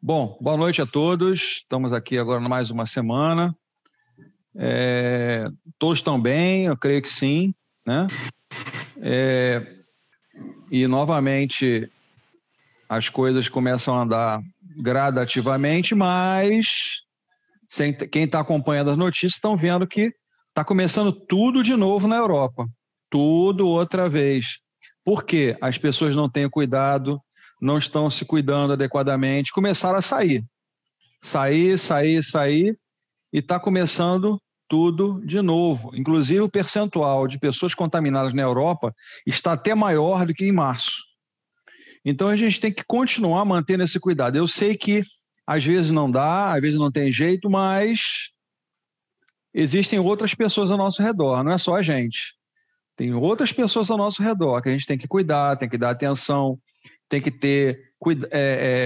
Bom, boa noite a todos. Estamos aqui agora mais uma semana. Todos estão bem? Eu creio que sim, né? E novamente as coisas começam a andar gradativamente, mas quem está acompanhando as notícias estão vendo que está começando tudo de novo na Europa. Tudo outra vez. Por quê? As pessoas não têm cuidado, não estão se cuidando adequadamente, começaram a sair, e está começando tudo de novo. Inclusive o percentual de pessoas contaminadas na Europa está até maior do que em março. Então a gente tem que continuar mantendo esse cuidado. Eu sei que às vezes não dá, às vezes não tem jeito, mas existem outras pessoas ao nosso redor, não é só a gente. Tem outras pessoas ao nosso redor que a gente tem que cuidar, tem que dar atenção, tem que ter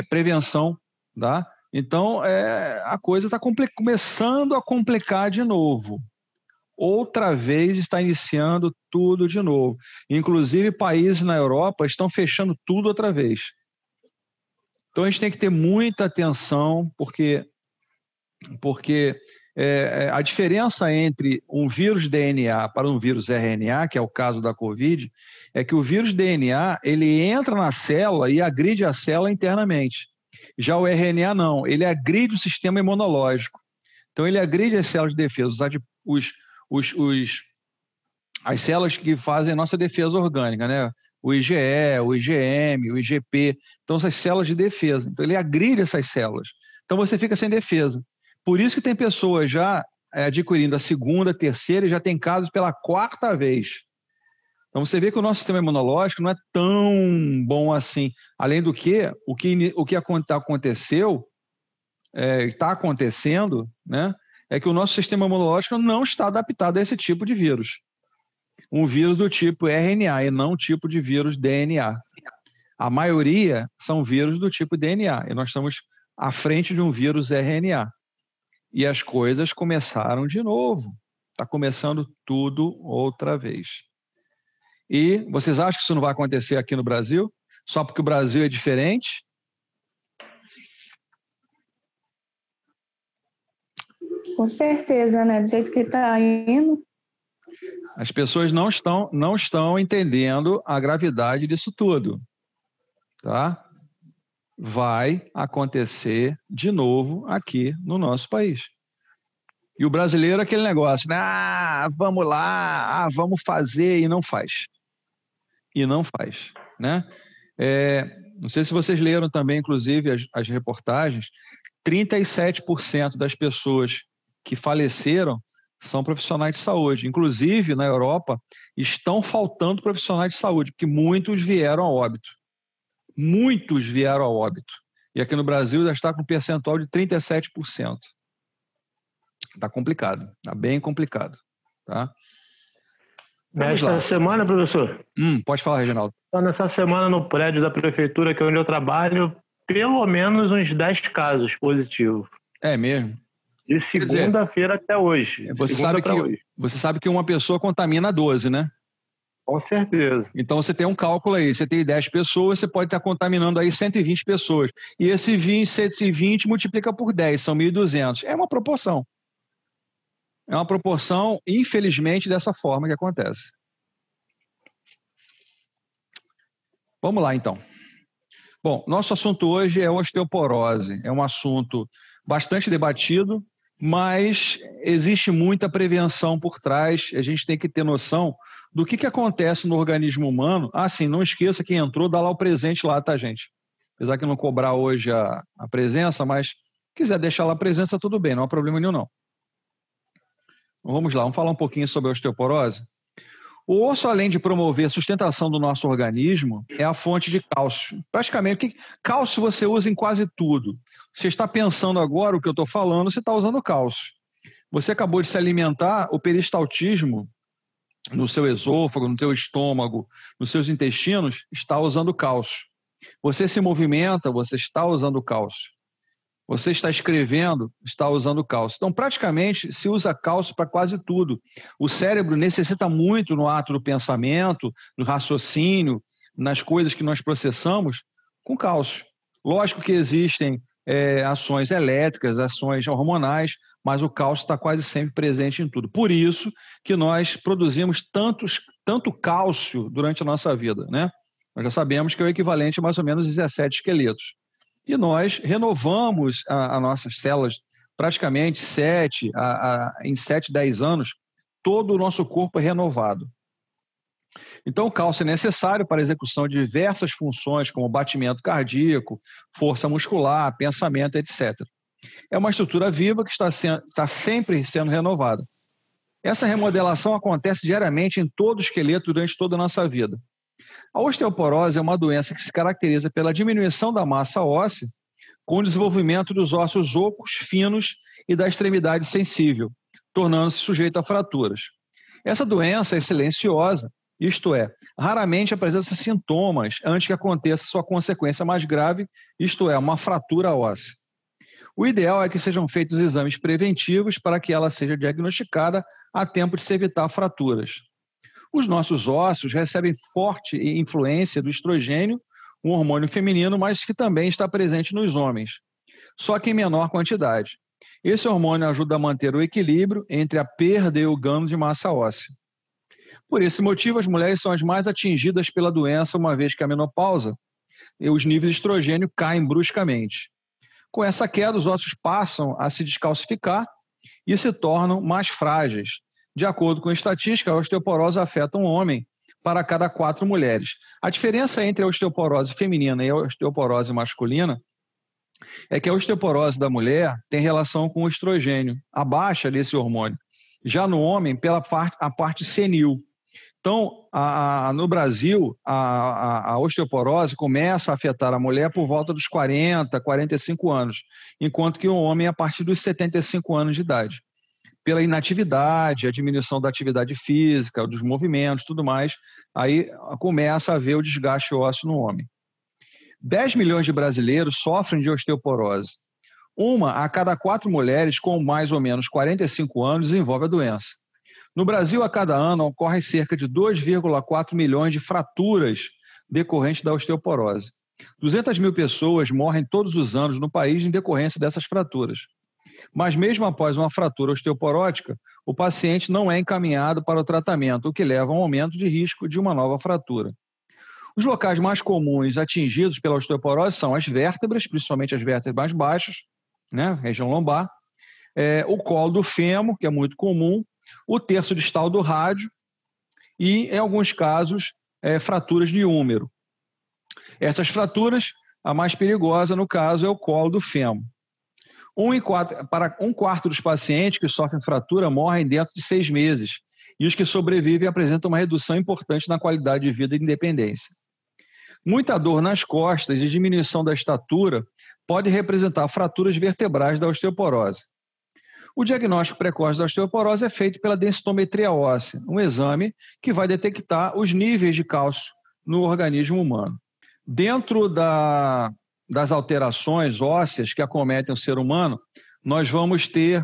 prevenção, tá? Então, a coisa está começando a complicar de novo. Outra vez está iniciando tudo de novo. Inclusive, países na Europa estão fechando tudo outra vez. Então, a gente tem que ter muita atenção, porque a diferença entre um vírus DNA para um vírus RNA, que é o caso da COVID, é que o vírus DNA ele entra na célula e agride a célula internamente. Já o RNA não, ele agride o sistema imunológico. Então ele agride as células de defesa, as células que fazem a nossa defesa orgânica, né? O IgE, o IgM, o IgP, então essas células de defesa. Então ele agride essas células. Então você fica sem defesa. Por isso que tem pessoas já adquirindo a segunda, terceira e já tem casos pela quarta vez. Então você vê que o nosso sistema imunológico não é tão bom assim. Além do que, o que aconteceu, está acontecendo, né, é que o nosso sistema imunológico não está adaptado a esse tipo de vírus. Um vírus do tipo RNA e não tipo de vírus DNA. A maioria são vírus do tipo DNA e nós estamos à frente de um vírus RNA. E as coisas começaram de novo. Está começando tudo outra vez. E vocês acham que isso não vai acontecer aqui no Brasil? Só porque o Brasil é diferente? Com certeza, né? Do jeito que está indo. As pessoas não estão entendendo a gravidade disso tudo. Tá? Vai acontecer de novo aqui no nosso país. E o brasileiro é aquele negócio, né? Vamos lá, vamos fazer, e não faz. Né? Não sei se vocês leram também, inclusive, as reportagens, 37% das pessoas que faleceram são profissionais de saúde. Inclusive, na Europa, estão faltando profissionais de saúde, porque muitos vieram a óbito. Muitos vieram a óbito. E aqui no Brasil já está com um percentual de 37%. Está complicado, está bem complicado. Tá? Nesta semana, professor? Pode falar, Reginaldo. Nessa semana, no prédio da prefeitura, que é onde eu trabalho, pelo menos uns 10 casos positivos. É mesmo? De segunda-feira até hoje. Você sabe que uma pessoa contamina 12, né? Com certeza. Então você tem um cálculo aí, você tem 10 pessoas, você pode estar contaminando aí 120 pessoas. E esse 120 multiplica por 10, são 1.200. É uma proporção. É uma proporção, infelizmente, dessa forma que acontece. Vamos lá, então. Bom, nosso assunto hoje é osteoporose. É um assunto bastante debatido, mas existe muita prevenção por trás. A gente tem que ter noção do que acontece no organismo humano. Sim, não esqueça, quem entrou, dá lá o presente lá, tá, gente? Apesar que não cobrar hoje a presença, mas quiser deixar lá a presença, tudo bem, não há problema nenhum, não. Então, vamos lá, vamos falar um pouquinho sobre a osteoporose. O osso, além de promover a sustentação do nosso organismo, é a fonte de cálcio. Praticamente, cálcio você usa em quase tudo. Você está pensando agora o que eu estou falando, você está usando cálcio. Você acabou de se alimentar, o peristaltismo no seu esôfago, no seu estômago, nos seus intestinos, está usando cálcio. Você se movimenta, você está usando cálcio. Você está escrevendo, está usando cálcio. Então, praticamente, se usa cálcio para quase tudo. O cérebro necessita muito no ato do pensamento, no raciocínio, nas coisas que nós processamos, com cálcio. Lógico que existem ações elétricas, ações hormonais, mas o cálcio está quase sempre presente em tudo. Por isso que nós produzimos tanto cálcio durante a nossa vida, né? Nós já sabemos que é o equivalente a mais ou menos 17 esqueletos. E nós renovamos as nossas células praticamente em 7, 10 anos, todo o nosso corpo é renovado. Então, o cálcio é necessário para a execução de diversas funções, como batimento cardíaco, força muscular, pensamento, etc. É uma estrutura viva que está sempre sendo renovada. Essa remodelação acontece diariamente em todo o esqueleto durante toda a nossa vida. A osteoporose é uma doença que se caracteriza pela diminuição da massa óssea, com o desenvolvimento dos ossos ocos, finos e da extremidade sensível, tornando-se sujeito a fraturas. Essa doença é silenciosa, isto é, raramente apresenta sintomas antes que aconteça sua consequência mais grave, isto é, uma fratura óssea. O ideal é que sejam feitos exames preventivos para que ela seja diagnosticada a tempo de se evitar fraturas. Os nossos ossos recebem forte influência do estrogênio, um hormônio feminino, mas que também está presente nos homens, só que em menor quantidade. Esse hormônio ajuda a manter o equilíbrio entre a perda e o ganho de massa óssea. Por esse motivo, as mulheres são as mais atingidas pela doença, uma vez que a menopausa e os níveis de estrogênio caem bruscamente. Com essa queda, os ossos passam a se descalcificar e se tornam mais frágeis. De acordo com a estatística, a osteoporose afeta um homem para cada 4 mulheres. A diferença entre a osteoporose feminina e a osteoporose masculina é que a osteoporose da mulher tem relação com o estrogênio, a baixa desse hormônio. Já no homem, pela parte senil. Então, no Brasil, a osteoporose começa a afetar a mulher por volta dos 40, 45 anos, enquanto que o homem a partir dos 75 anos de idade. Pela inatividade, a diminuição da atividade física, dos movimentos, tudo mais, aí começa a haver o desgaste ósseo no homem. 10 milhões de brasileiros sofrem de osteoporose. Uma a cada 4 mulheres com mais ou menos 45 anos desenvolve a doença. No Brasil, a cada ano, ocorrem cerca de 2,4 milhões de fraturas decorrentes da osteoporose. 200 mil pessoas morrem todos os anos no país em decorrência dessas fraturas. Mas mesmo após uma fratura osteoporótica, o paciente não é encaminhado para o tratamento, o que leva a um aumento de risco de uma nova fratura. Os locais mais comuns atingidos pela osteoporose são as vértebras, principalmente as vértebras mais baixas, né, região lombar, o colo do fêmur, que é muito comum, o terço distal do rádio e, em alguns casos, fraturas de úmero. Essas fraturas, a mais perigosa, no caso, é o colo do fêmur. Para um quarto dos pacientes que sofrem fratura morrem dentro de 6 meses, e os que sobrevivem apresentam uma redução importante na qualidade de vida e independência. Muita dor nas costas e diminuição da estatura pode representar fraturas vertebrais da osteoporose. O diagnóstico precoce da osteoporose é feito pela densitometria óssea, um exame que vai detectar os níveis de cálcio no organismo humano. Dentro das alterações ósseas que acometem o ser humano, nós vamos ter,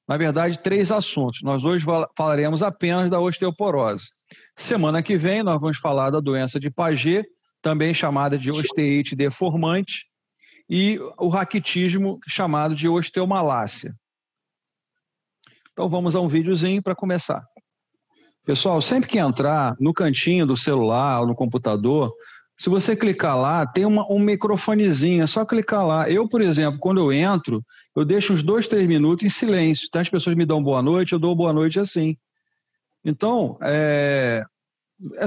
na verdade, 3 assuntos. Nós hoje falaremos apenas da osteoporose. Semana que vem nós vamos falar da doença de Paget, também chamada de osteite deformante, e o raquitismo, chamado de osteomalácia. Então vamos a um videozinho para começar. Pessoal, sempre que entrar no cantinho do celular ou no computador, se você clicar lá, tem um microfonezinho, é só clicar lá. Eu, por exemplo, quando eu entro, eu deixo uns 2, 3 minutos em silêncio. Então as pessoas me dão boa noite, eu dou boa noite assim. Então, é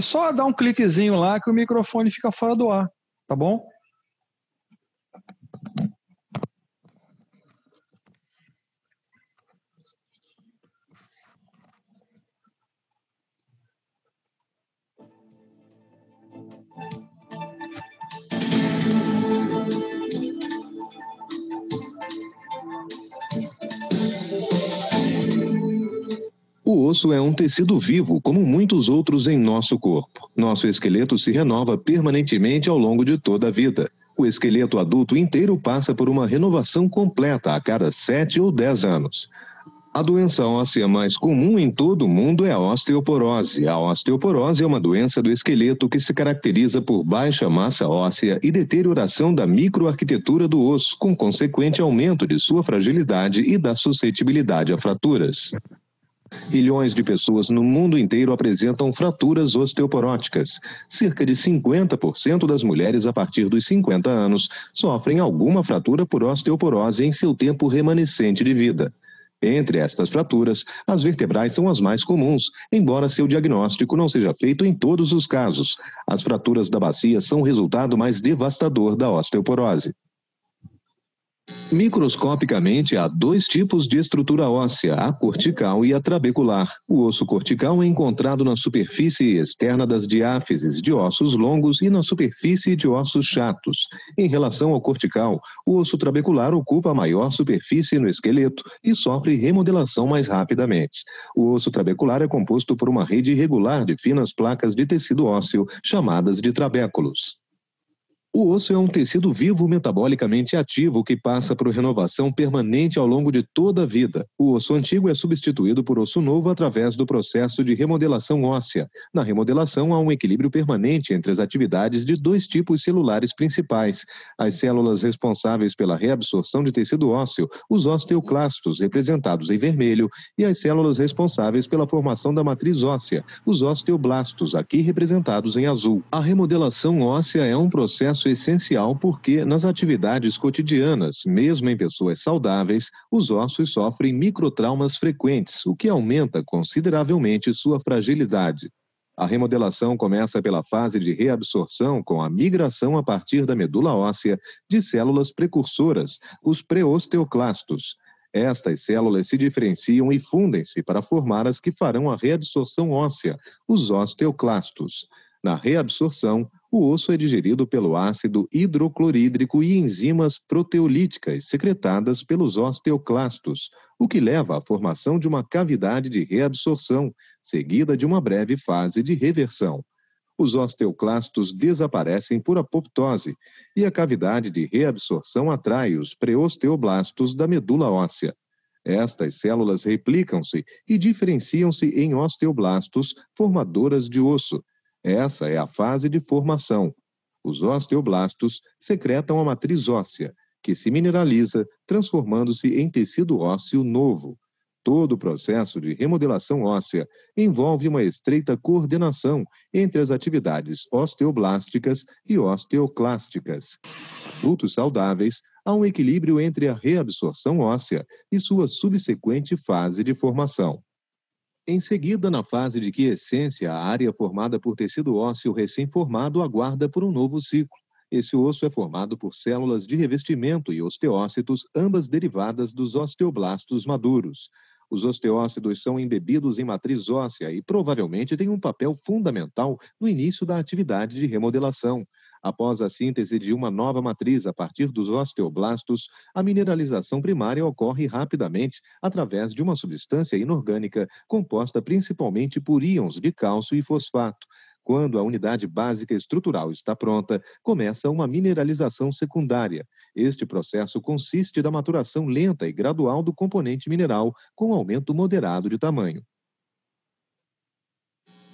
só dar um cliquezinho lá que o microfone fica fora do ar, tá bom? O osso é um tecido vivo, como muitos outros em nosso corpo. Nosso esqueleto se renova permanentemente ao longo de toda a vida. O esqueleto adulto inteiro passa por uma renovação completa a cada 7 ou 10 anos. A doença óssea mais comum em todo o mundo é a osteoporose. A osteoporose é uma doença do esqueleto que se caracteriza por baixa massa óssea e deterioração da microarquitetura do osso, com consequente aumento de sua fragilidade e da suscetibilidade a fraturas. Milhões de pessoas no mundo inteiro apresentam fraturas osteoporóticas. Cerca de 50% das mulheres a partir dos 50 anos sofrem alguma fratura por osteoporose em seu tempo remanescente de vida. Entre estas fraturas, as vertebrais são as mais comuns, embora seu diagnóstico não seja feito em todos os casos. As fraturas da bacia são o resultado mais devastador da osteoporose. Microscopicamente, há dois tipos de estrutura óssea, a cortical e a trabecular. O osso cortical é encontrado na superfície externa das diáfises de ossos longos e na superfície de ossos chatos. Em relação ao cortical, o osso trabecular ocupa a maior superfície no esqueleto e sofre remodelação mais rapidamente. O osso trabecular é composto por uma rede irregular de finas placas de tecido ósseo, chamadas de trabéculos. O osso é um tecido vivo metabolicamente ativo que passa por renovação permanente ao longo de toda a vida. O osso antigo é substituído por osso novo através do processo de remodelação óssea. Na remodelação, há um equilíbrio permanente entre as atividades de dois tipos celulares principais: as células responsáveis pela reabsorção de tecido ósseo, os osteoclastos, representados em vermelho, e as células responsáveis pela formação da matriz óssea, os osteoblastos, aqui representados em azul. A remodelação óssea é um processo essencial porque, nas atividades cotidianas, mesmo em pessoas saudáveis, os ossos sofrem microtraumas frequentes, o que aumenta consideravelmente sua fragilidade. A remodelação começa pela fase de reabsorção, com a migração a partir da medula óssea de células precursoras, os pré-osteoclastos. Estas células se diferenciam e fundem-se para formar as que farão a reabsorção óssea, os osteoclastos. Na reabsorção, o osso é digerido pelo ácido hidroclorídrico e enzimas proteolíticas secretadas pelos osteoclastos, o que leva à formação de uma cavidade de reabsorção, seguida de uma breve fase de reversão. Os osteoclastos desaparecem por apoptose e a cavidade de reabsorção atrai os pré-osteoblastos da medula óssea. Estas células replicam-se e diferenciam-se em osteoblastos, formadoras de osso. Essa é a fase de formação. Os osteoblastos secretam a matriz óssea, que se mineraliza, transformando-se em tecido ósseo novo. Todo o processo de remodelação óssea envolve uma estreita coordenação entre as atividades osteoblásticas e osteoclásticas. Adultos saudáveis, há um equilíbrio entre a reabsorção óssea e sua subsequente fase de formação. Em seguida, na fase de quiescência, a área formada por tecido ósseo recém-formado aguarda por um novo ciclo. Esse osso é formado por células de revestimento e osteócitos, ambas derivadas dos osteoblastos maduros. Os osteócitos são embebidos em matriz óssea e provavelmente têm um papel fundamental no início da atividade de remodelação. Após a síntese de uma nova matriz a partir dos osteoblastos, a mineralização primária ocorre rapidamente através de uma substância inorgânica composta principalmente por íons de cálcio e fosfato. Quando a unidade básica estrutural está pronta, começa uma mineralização secundária. Este processo consiste da maturação lenta e gradual do componente mineral, com aumento moderado de tamanho.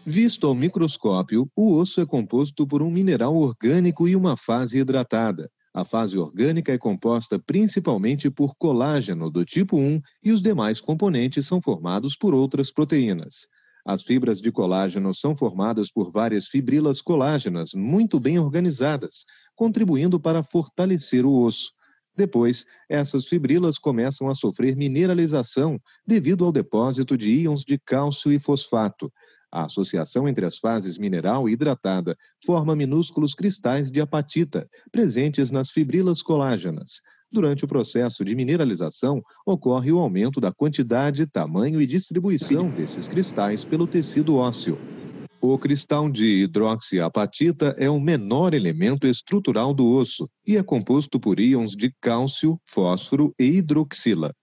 Visto ao microscópio, o osso é composto por um mineral orgânico e uma fase hidratada. A fase orgânica é composta principalmente por colágeno do tipo 1 e os demais componentes são formados por outras proteínas. As fibras de colágeno são formadas por várias fibrilas colágenas muito bem organizadas, contribuindo para fortalecer o osso. Depois, essas fibrilas começam a sofrer mineralização devido ao depósito de íons de cálcio e fosfato. A associação entre as fases mineral e hidratada forma minúsculos cristais de apatita, presentes nas fibrilas colágenas. Durante o processo de mineralização, ocorre o aumento da quantidade, tamanho e distribuição desses cristais pelo tecido ósseo. O cristal de hidroxiapatita é o menor elemento estrutural do osso e é composto por íons de cálcio, fósforo e hidroxila.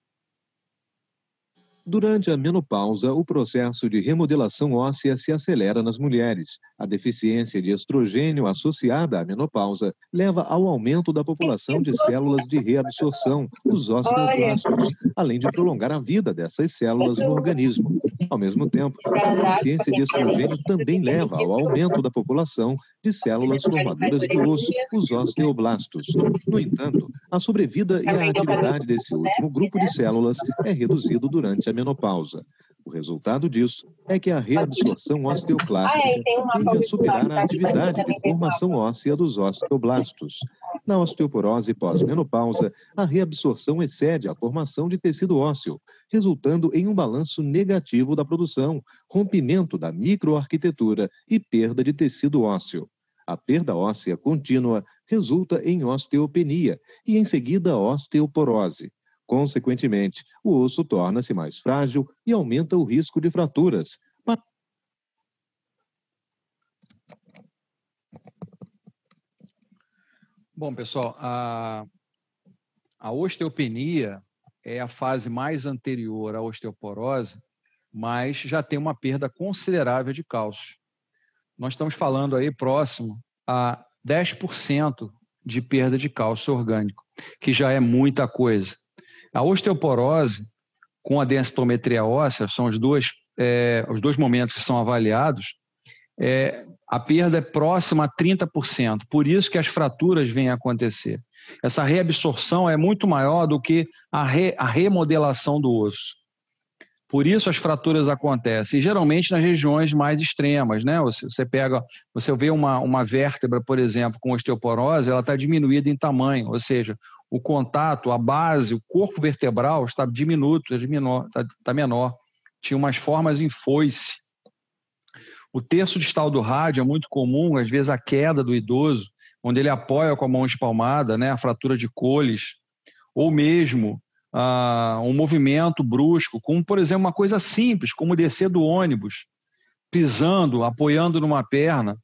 Durante a menopausa, o processo de remodelação óssea se acelera nas mulheres. A deficiência de estrogênio associada à menopausa leva ao aumento da população de células de reabsorção, os osteoblastos, além de prolongar a vida dessas células no organismo. Ao mesmo tempo, a deficiência de estrogênio também leva ao aumento da população de células formadoras de osso, os osteoblastos. No entanto, a sobrevida e a atividade desse último grupo de células é reduzido durante a menopausa. O resultado disso é que a reabsorção osteoclástica tende a superar a atividade de formação óssea dos osteoblastos. Na osteoporose pós-menopausa, a reabsorção excede a formação de tecido ósseo, resultando em um balanço negativo da produção, rompimento da microarquitetura e perda de tecido ósseo. A perda óssea contínua resulta em osteopenia e, em seguida, osteoporose. Consequentemente, o osso torna-se mais frágil e aumenta o risco de fraturas. Bom, pessoal, a osteopenia é a fase mais anterior à osteoporose, mas já tem uma perda considerável de cálcio. Nós estamos falando aí próximo a 10% de perda de cálcio orgânico, que já é muita coisa. A osteoporose, com a densitometria óssea, são os dois momentos que são avaliados, a perda é próxima a 30%, por isso que as fraturas vêm a acontecer. Essa reabsorção é muito maior do que a remodelação do osso. Por isso as fraturas acontecem, e geralmente nas regiões mais extremas, né? Você vê uma vértebra, por exemplo, com osteoporose, ela está diminuída em tamanho, ou seja, o contato, a base, o corpo vertebral está diminuto, está menor. Tinha umas formas em foice. O terço distal do rádio é muito comum, às vezes a queda do idoso, onde ele apoia com a mão espalmada, né, a fratura de Colles, ou mesmo um movimento brusco, como, por exemplo, uma coisa simples, como descer do ônibus, pisando, apoiando numa perna.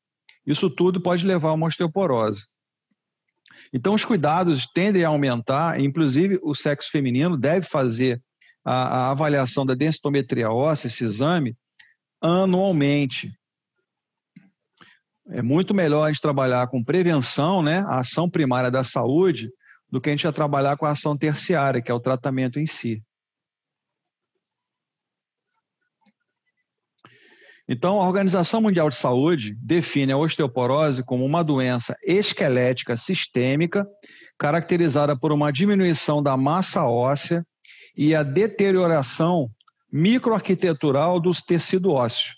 Isso tudo pode levar a uma osteoporose. Então, os cuidados tendem a aumentar, inclusive o sexo feminino deve fazer a avaliação da densitometria óssea, esse exame, anualmente. É muito melhor a gente trabalhar com prevenção, né, a ação primária da saúde, do que a gente vai trabalhar com a ação terciária, que é o tratamento em si. Então, a Organização Mundial de Saúde define a osteoporose como uma doença esquelética sistêmica, caracterizada por uma diminuição da massa óssea e a deterioração microarquitetural do tecido ósseo,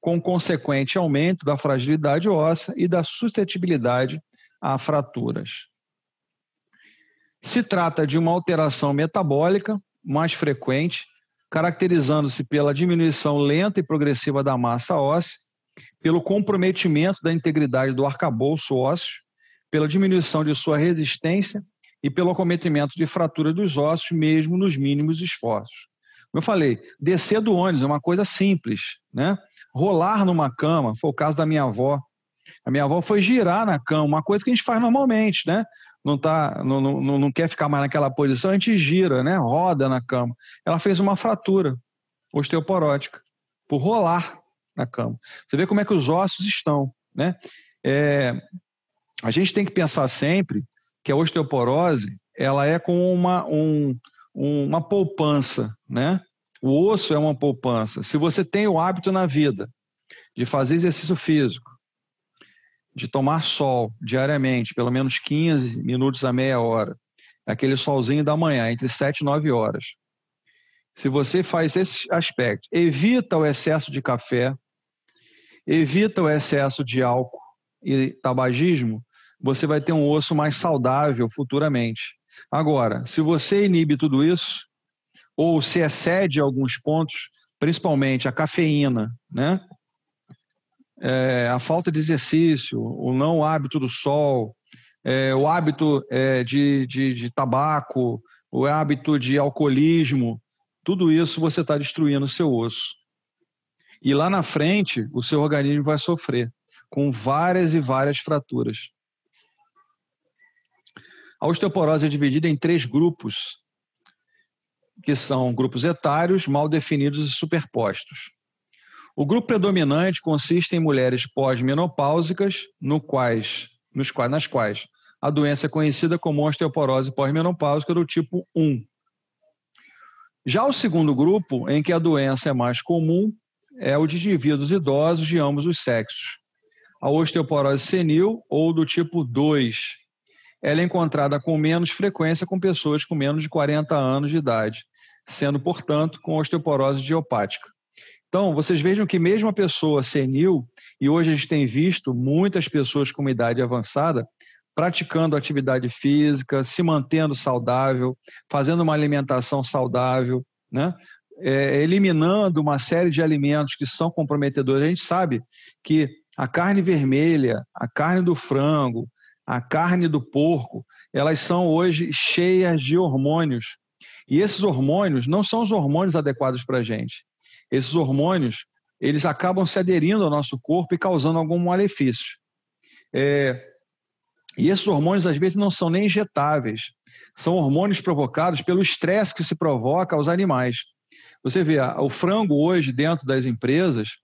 com consequente aumento da fragilidade óssea e da suscetibilidade a fraturas. Se trata de uma alteração metabólica mais frequente, caracterizando-se pela diminuição lenta e progressiva da massa óssea, pelo comprometimento da integridade do arcabouço ósseo, pela diminuição de sua resistência e pelo acometimento de fratura dos ossos, mesmo nos mínimos esforços. Como eu falei, descer do ônibus é uma coisa simples, né? Rolar numa cama, foi o caso da minha avó. A minha avó foi girar na cama, uma coisa que a gente faz normalmente, né? Não quer ficar mais naquela posição, a gente gira, né? Roda na cama. Ela fez uma fratura osteoporótica por rolar na cama. Você vê como é que os ossos estão, né? A gente tem que pensar sempre que a osteoporose ela é como uma poupança, né? O osso é uma poupança. Se você tem o hábito na vida de fazer exercício físico, de tomar sol diariamente, pelo menos 15 minutos a meia hora, aquele solzinho da manhã, entre 7 e 9 horas. Se você faz esse aspecto, evita o excesso de café, evita o excesso de álcool e tabagismo, você vai ter um osso mais saudável futuramente. Agora, se você inibe tudo isso, ou se excede alguns pontos, principalmente a cafeína, né? A falta de exercício, o não hábito do sol, o hábito de tabaco, o hábito de alcoolismo, tudo isso você está destruindo o seu osso. E lá na frente, o seu organismo vai sofrer com várias e várias fraturas. A osteoporose é dividida em 3 grupos que são grupos etários mal definidos e superpostos. O grupo predominante consiste em mulheres pós-menopáusicas, nas quais a doença é conhecida como osteoporose pós-menopáusica do tipo 1. Já o segundo grupo, em que a doença é mais comum, é o de indivíduos idosos de ambos os sexos. A osteoporose senil, ou do tipo 2. Ela é encontrada com menos frequência com pessoas com menos de 40 anos de idade, sendo, portanto, com osteoporose idiopática. Então, vocês vejam que mesmo a pessoa senil, e hoje a gente tem visto muitas pessoas com uma idade avançada praticando atividade física, se mantendo saudável, fazendo uma alimentação saudável, né? Eliminando uma série de alimentos que são comprometedores. A gente sabe que a carne vermelha, a carne do frango, a carne do porco, elas são hoje cheias de hormônios. E esses hormônios não são os hormônios adequados para a gente. Esses hormônios, eles acabam se aderindo ao nosso corpo e causando algum malefício. E esses hormônios, às vezes, não são nem injetáveis. São hormônios provocados pelo estresse que se provoca aos animais. Você vê, o frango hoje, dentro das empresas,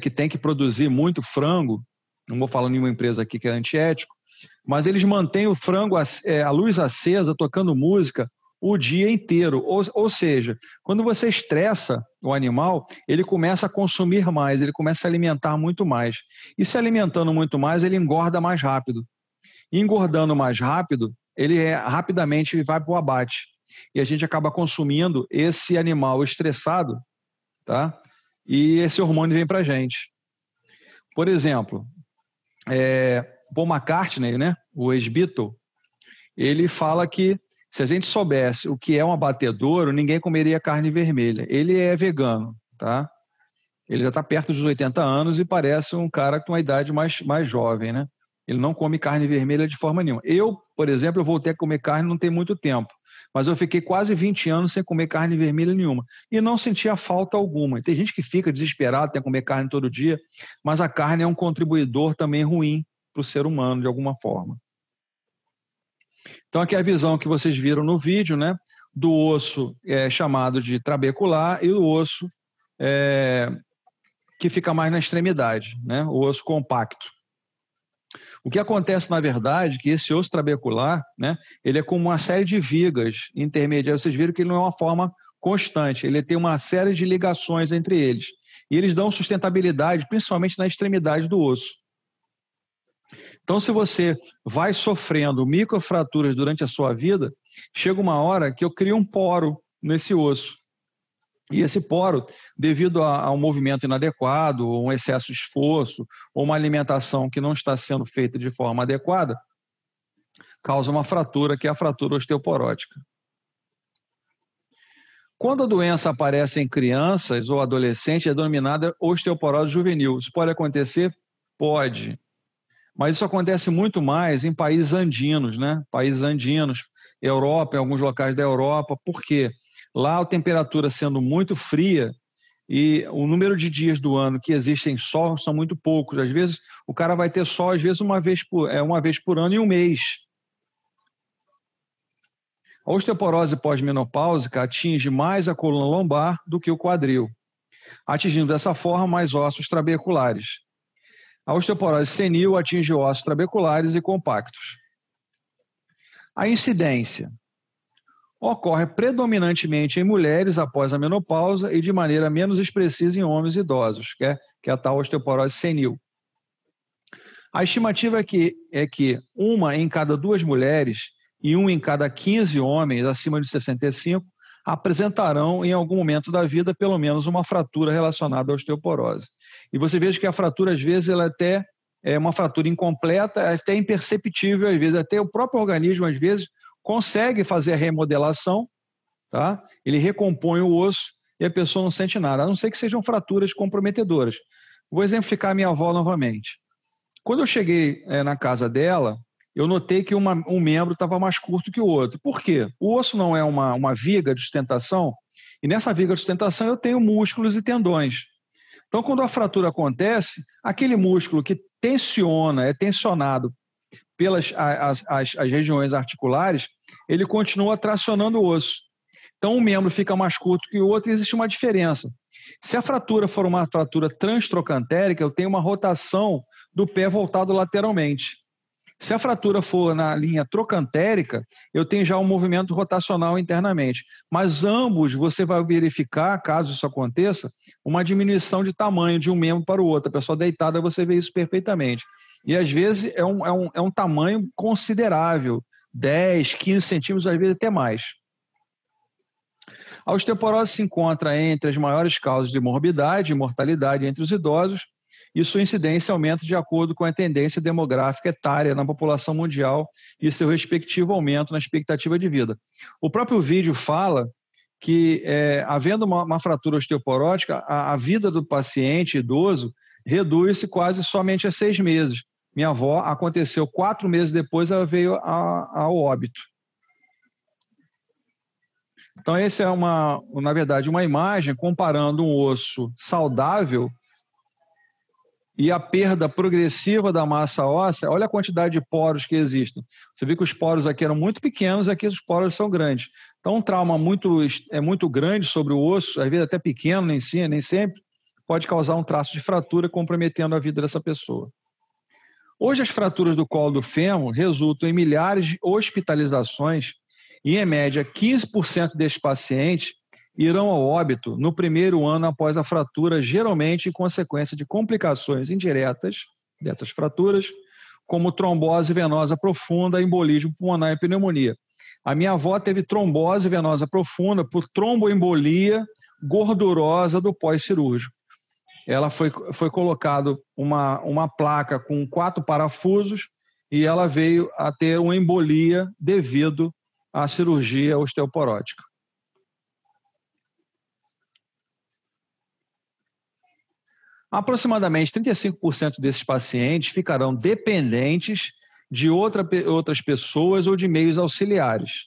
que tem que produzir muito frango, não vou falar nenhuma empresa aqui que é antiético, mas eles mantêm o frango a luz acesa, tocando música, o dia inteiro. Ou seja, quando você estressa o animal, ele começa a consumir mais, ele começa a alimentar muito mais. E se alimentando muito mais, ele engorda mais rápido. Engordando mais rápido, ele rapidamente vai para o abate. E a gente acaba consumindo esse animal estressado, tá? E esse hormônio vem para a gente. Por exemplo, Paul McCartney, né, o ex-Beatle, ele fala que se a gente soubesse o que é um abatedouro, ninguém comeria carne vermelha. Ele é vegano, tá? Ele já está perto dos 80 anos e parece um cara com uma idade mais jovem, né? Ele não come carne vermelha de forma nenhuma. Eu, por exemplo, eu voltei a comer carne não tem muito tempo, mas eu fiquei quase 20 anos sem comer carne vermelha nenhuma e não sentia falta alguma. Tem gente que fica desesperado, tem que comer carne todo dia, mas a carne é um contribuidor também ruim para o ser humano, de alguma forma. Então, aqui é a visão que vocês viram no vídeo, né, do osso chamado de trabecular e o osso que fica mais na extremidade, né, o osso compacto. O que acontece, na verdade, é que esse osso trabecular, né, ele é como uma série de vigas intermediárias. Vocês viram que ele não é uma forma constante, ele tem uma série de ligações entre eles. E eles dão sustentabilidade, principalmente na extremidade do osso. Então, se você vai sofrendo microfraturas durante a sua vida, chega uma hora que eu crio um poro nesse osso. E esse poro, devido a um movimento inadequado, ou um excesso de esforço, ou uma alimentação que não está sendo feita de forma adequada, causa uma fratura, que é a fratura osteoporótica. Quando a doença aparece em crianças ou adolescentes, é denominada osteoporose juvenil. Isso pode acontecer? Pode. Mas isso acontece muito mais em países andinos, né? Países andinos, Europa, em alguns locais da Europa. Por quê? Lá a temperatura sendo muito fria e o número de dias do ano que existem sol são muito poucos. Às vezes o cara vai ter sol, às vezes uma vez por ano em um mês. A osteoporose pós-menopáusica atinge mais a coluna lombar do que o quadril, atingindo dessa forma mais ossos trabeculares. A osteoporose senil atinge ossos trabeculares e compactos. A incidência ocorre predominantemente em mulheres após a menopausa e de maneira menos expressiva em homens idosos, que é a tal osteoporose senil. A estimativa é que 1 em cada 2 mulheres e 1 em cada 15 homens acima de 65 apresentarão em algum momento da vida pelo menos uma fratura relacionada à osteoporose. E você veja que a fratura, às vezes, ela até é uma fratura incompleta, até imperceptível, às vezes, até o próprio organismo, às vezes, consegue fazer a remodelação, tá? Ele recompõe o osso e a pessoa não sente nada, a não ser que sejam fraturas comprometedoras. Vou exemplificar a minha avó novamente. Quando eu cheguei na casa dela, eu notei que um membro estava mais curto que o outro. Por quê? O osso não é uma viga de sustentação, e nessa viga de sustentação eu tenho músculos e tendões. Então, quando a fratura acontece, aquele músculo que tensiona, é tensionado pelas as regiões articulares, ele continua tracionando o osso. Então, um membro fica mais curto que o outro e existe uma diferença. Se a fratura for uma fratura transtrocantérica, eu tenho uma rotação do pé voltado lateralmente. Se a fratura for na linha trocantérica, eu tenho já um movimento rotacional internamente. Mas ambos você vai verificar, caso isso aconteça, uma diminuição de tamanho de um membro para o outro. A pessoa deitada, você vê isso perfeitamente. E às vezes é um tamanho considerável, 10, 15 centímetros, às vezes até mais. A osteoporose se encontra entre as maiores causas de morbidade e mortalidade entre os idosos, e sua incidência aumenta de acordo com a tendência demográfica etária na população mundial e seu respectivo aumento na expectativa de vida. O próprio vídeo fala que, havendo uma fratura osteoporótica, a vida do paciente idoso reduz-se quase somente a 6 meses. Minha avó, aconteceu 4 meses depois, ela veio ao óbito. Então, essa é, na verdade, uma imagem comparando um osso saudável e a perda progressiva da massa óssea. Olha a quantidade de poros que existem. Você vê que os poros aqui eram muito pequenos, aqui os poros são grandes. Então, um trauma muito grande sobre o osso, às vezes até pequeno, nem sempre, pode causar um traço de fratura, comprometendo a vida dessa pessoa. Hoje, as fraturas do colo do fêmur resultam em milhares de hospitalizações e, em média, 15% desses pacientes irão ao óbito no primeiro ano após a fratura, geralmente em consequência de complicações indiretas dessas fraturas, como trombose venosa profunda, embolismo pulmonar e pneumonia. A minha avó teve trombose venosa profunda por tromboembolia gordurosa do pós-cirúrgico. Ela foi colocado uma placa com 4 parafusos e ela veio a ter uma embolia devido à cirurgia osteoporótica. Aproximadamente 35% desses pacientes ficarão dependentes de outras pessoas ou de meios auxiliares,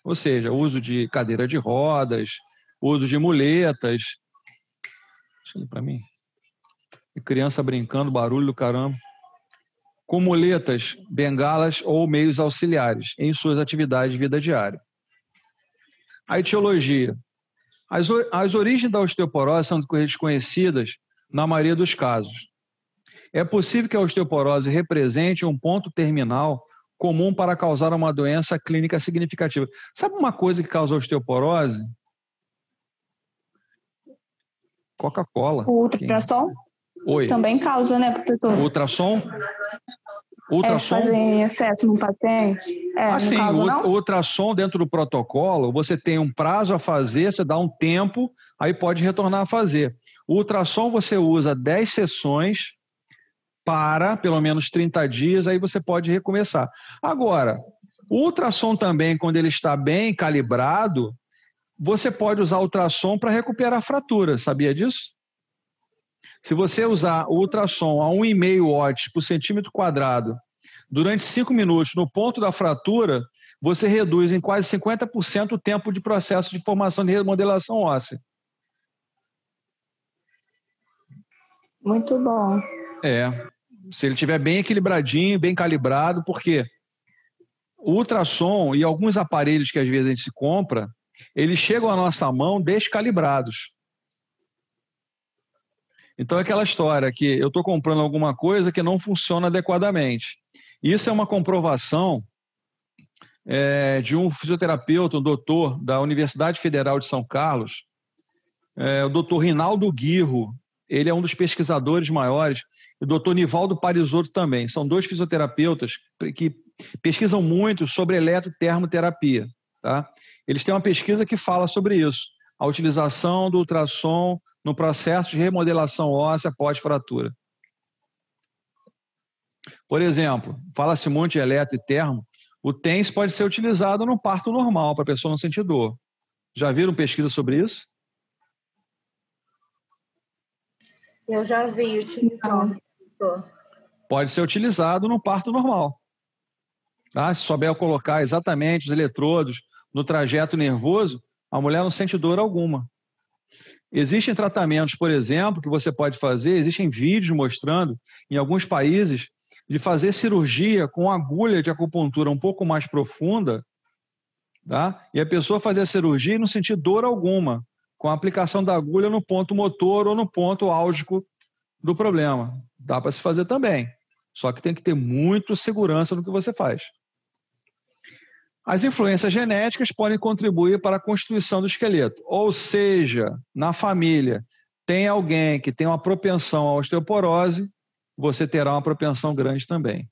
ou seja, uso de cadeira de rodas, uso de muletas. Deixa eu para mim. E criança brincando, barulho do caramba. Com muletas, bengalas ou meios auxiliares em suas atividades de vida diária. A etiologia. As origens da osteoporose são desconhecidas na maioria dos casos. É possível que a osteoporose represente um ponto terminal comum para causar uma doença clínica significativa. Sabe uma coisa que causa osteoporose? Coca-Cola. O ultrassom? Oi. Também causa, né, professor? Ultrassom? Ultrassom? Fazer em excesso no paciente? Assim, não causa, não? O ultrassom dentro do protocolo, você tem um prazo a fazer, você dá um tempo, aí pode retornar a fazer. O ultrassom você usa 10 sessões para pelo menos 30 dias, aí você pode recomeçar. Agora, o ultrassom também, quando ele está bem calibrado, você pode usar o ultrassom para recuperar a fratura, sabia disso? Se você usar o ultrassom a 1,5 watts por centímetro quadrado durante 5 minutos no ponto da fratura, você reduz em quase 50% o tempo de processo de formação de remodelação óssea. Muito bom. Se ele estiver bem equilibradinho, bem calibrado, porque o ultrassom e alguns aparelhos que às vezes a gente se compra, eles chegam à nossa mão descalibrados. Então é aquela história que eu estou comprando alguma coisa que não funciona adequadamente. Isso é uma comprovação de um fisioterapeuta, um doutor da Universidade Federal de São Carlos, o doutor Rinaldo Guirro. Ele é um dos pesquisadores maiores, e o doutor Nivaldo Parisotto também. São 2 fisioterapeutas que pesquisam muito sobre eletrotermoterapia. Tá? Eles têm uma pesquisa que fala sobre isso, a utilização do ultrassom no processo de remodelação óssea pós-fratura. Por exemplo, fala-se muito de eletro e termo, o TENS pode ser utilizado no parto normal, para a pessoa não sentir dor. Já viram pesquisa sobre isso? Eu já vi utilizando. Pode ser utilizado no parto normal. Tá? Se souber colocar exatamente os eletrodos no trajeto nervoso, a mulher não sente dor alguma. Existem tratamentos, por exemplo, que você pode fazer, existem vídeos mostrando, em alguns países, de fazer cirurgia com agulha de acupuntura um pouco mais profunda tá? E a pessoa fazer a cirurgia e não sentir dor alguma, com a aplicação da agulha no ponto motor ou no ponto álgico do problema. Dá para se fazer também, só que tem que ter muita segurança no que você faz. As influências genéticas podem contribuir para a constituição do esqueleto, ou seja, na família tem alguém que tem uma propensão à osteoporose, você terá uma propensão grande também.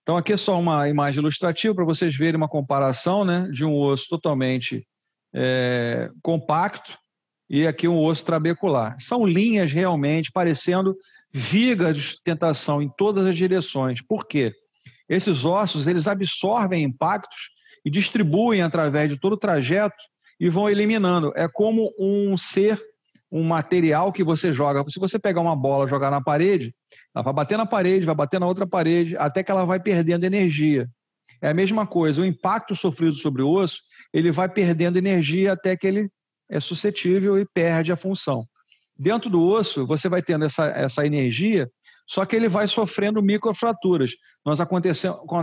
Então aqui é só uma imagem ilustrativa para vocês verem uma comparação, né, de um osso totalmente compacto e aqui um osso trabecular. São linhas realmente parecendo vigas de sustentação em todas as direções. Por quê? Esses ossos, eles absorvem impactos e distribuem através de todo o trajeto e vão eliminando. É como um material que você joga. Se você pegar uma bola e jogar na parede, ela vai bater na parede, vai bater na outra parede, até que ela vai perdendo energia. É a mesma coisa, o impacto sofrido sobre o osso, ele vai perdendo energia até que ele é suscetível e perde a função. Dentro do osso, você vai tendo essa energia, só que ele vai sofrendo microfraturas.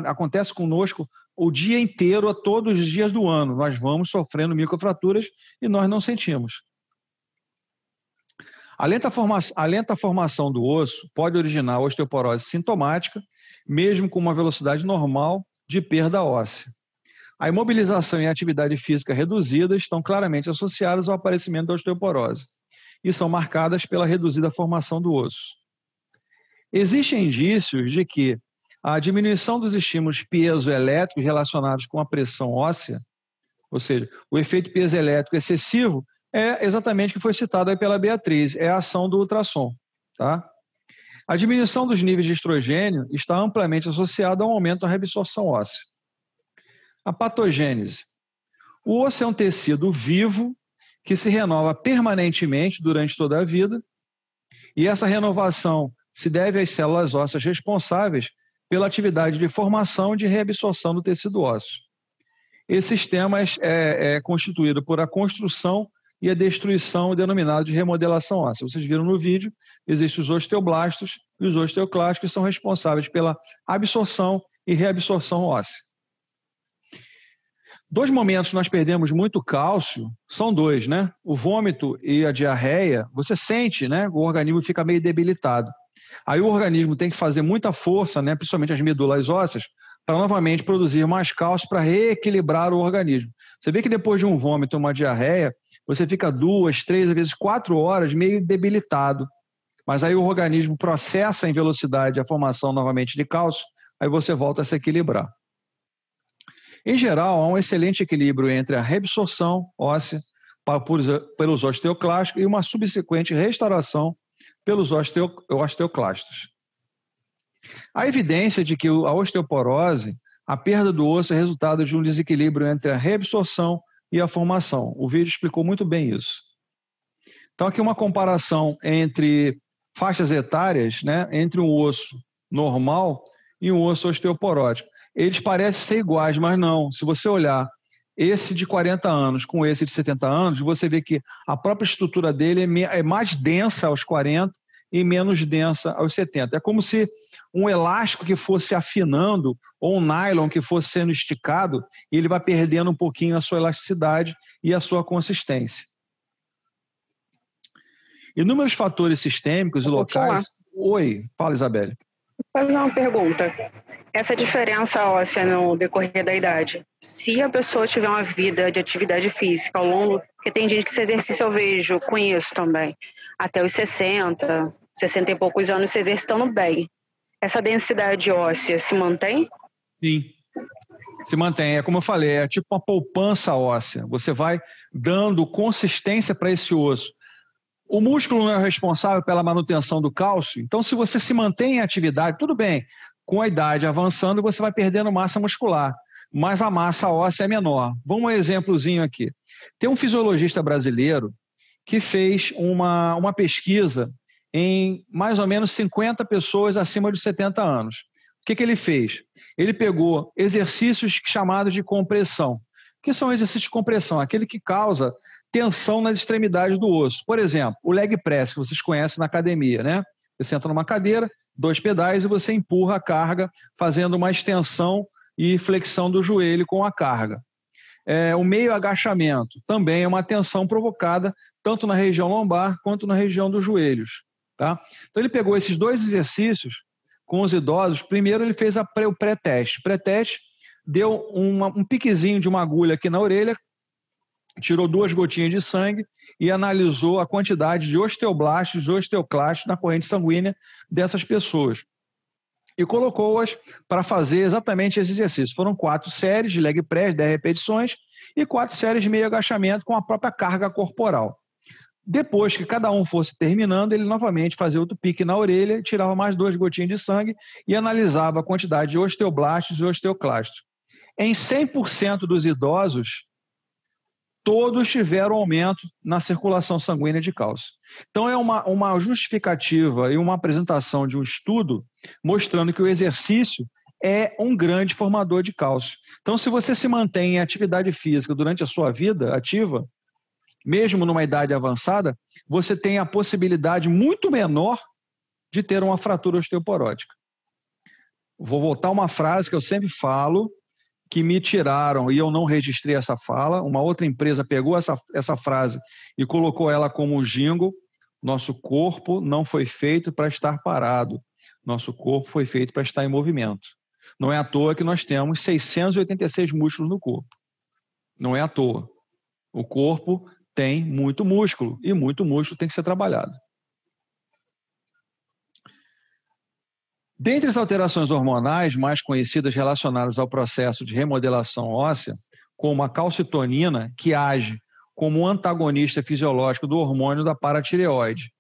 Acontece conosco o dia inteiro, a todos os dias do ano. Nós vamos sofrendo microfraturas e nós não sentimos. A lenta formação do osso pode originar osteoporose sintomática, mesmo com uma velocidade normal de perda óssea. A imobilização e a atividade física reduzida estão claramente associadas ao aparecimento da osteoporose e são marcadas pela reduzida formação do osso. Existem indícios de que a diminuição dos estímulos piezoelétricos relacionados com a pressão óssea, ou seja, o efeito piezoelétrico excessivo, é exatamente o que foi citado aí pela Beatriz, é a ação do ultrassom, tá? A diminuição dos níveis de estrogênio está amplamente associada ao aumento da reabsorção óssea. A patogênese. O osso é um tecido vivo que se renova permanentemente durante toda a vida e essa renovação se deve às células ósseas responsáveis pela atividade de formação e de reabsorção do tecido ósseo. Esse sistema é constituído por a construção e a destruição denominada de remodelação óssea. Vocês viram no vídeo, existem os osteoblastos e os osteoclastos que são responsáveis pela absorção e reabsorção óssea. Dois momentos que nós perdemos muito cálcio, são dois, né? O vômito e a diarreia, você sente, né? O organismo fica meio debilitado. Aí o organismo tem que fazer muita força, né? Principalmente as medulas ósseas, para novamente produzir mais cálcio para reequilibrar o organismo. Você vê que depois de um vômito, uma diarreia, você fica 2, 3, às vezes 4 horas meio debilitado. Mas aí o organismo processa em velocidade a formação novamente de cálcio, aí você volta a se equilibrar. Em geral, há um excelente equilíbrio entre a reabsorção óssea pelos osteoclastos e uma subsequente restauração pelos osteoclastos. Há evidência de que a osteoporose, a perda do osso, é resultado de um desequilíbrio entre a reabsorção e a formação. O vídeo explicou muito bem isso. Então, aqui uma comparação entre faixas etárias, né, entre um osso normal e um osso osteoporótico. Eles parecem ser iguais, mas não. Se você olhar esse de 40 anos com esse de 70 anos, você vê que a própria estrutura dele é mais densa aos 40 e menos densa aos 70. É como se um elástico que fosse afinando ou um nylon que fosse sendo esticado, e ele vai perdendo um pouquinho a sua elasticidade e a sua consistência. Inúmeros fatores sistêmicos e locais... Oi, fala, Isabelle. Vou fazer uma pergunta. Essa diferença óssea no decorrer da idade, se a pessoa tiver uma vida de atividade física ao longo, porque tem gente que se exercita, eu vejo, conheço também, até os 60 e poucos anos se exercitando bem, essa densidade óssea se mantém? Sim, se mantém. É como eu falei, é tipo uma poupança óssea. Você vai dando consistência para esse osso. O músculo não é responsável pela manutenção do cálcio, então se você se mantém em atividade, tudo bem, com a idade avançando você vai perdendo massa muscular, mas a massa óssea é menor. Vamos um exemplozinho aqui. Tem um fisiologista brasileiro que fez uma pesquisa em mais ou menos 50 pessoas acima de 70 anos. O que ele fez? Ele pegou exercícios chamados de compressão. O que são exercícios de compressão? Aquele que causa tensão nas extremidades do osso. Por exemplo, o leg press, que vocês conhecem na academia, né? Você senta numa cadeira, 2 pedais e você empurra a carga, fazendo uma extensão e flexão do joelho com a carga. O meio agachamento também é uma tensão provocada tanto na região lombar quanto na região dos joelhos. Tá? Então ele pegou esses 2 exercícios com os idosos. Primeiro ele fez o pré-teste. Pré-teste deu um piquezinho de uma agulha aqui na orelha, tirou 2 gotinhas de sangue e analisou a quantidade de osteoblastos e osteoclastos na corrente sanguínea dessas pessoas. E colocou-as para fazer exatamente esse exercício. Foram 4 séries de leg press, 10 repetições, e 4 séries de meio agachamento com a própria carga corporal. Depois que cada um fosse terminando, ele novamente fazia outro pique na orelha, tirava mais 2 gotinhas de sangue e analisava a quantidade de osteoblastos e osteoclastos. Em 100% dos idosos, todos tiveram aumento na circulação sanguínea de cálcio. Então, é uma justificativa e uma apresentação de um estudo mostrando que o exercício é um grande formador de cálcio. Então, se você se mantém em atividade física durante a sua vida ativa, mesmo numa idade avançada, você tem a possibilidade muito menor de ter uma fratura osteoporótica. Vou voltar a uma frase que eu sempre falo, que me tiraram e eu não registrei essa fala. Uma outra empresa pegou essa frase e colocou ela como jingle. Nosso corpo não foi feito para estar parado. Nosso corpo foi feito para estar em movimento. Não é à toa que nós temos 686 músculos no corpo. Não é à toa. O corpo tem muito músculo e muito músculo tem que ser trabalhado. Dentre as alterações hormonais mais conhecidas relacionadas ao processo de remodelação óssea, como a calcitonina, que age como um antagonista fisiológico do hormônio da paratireoide,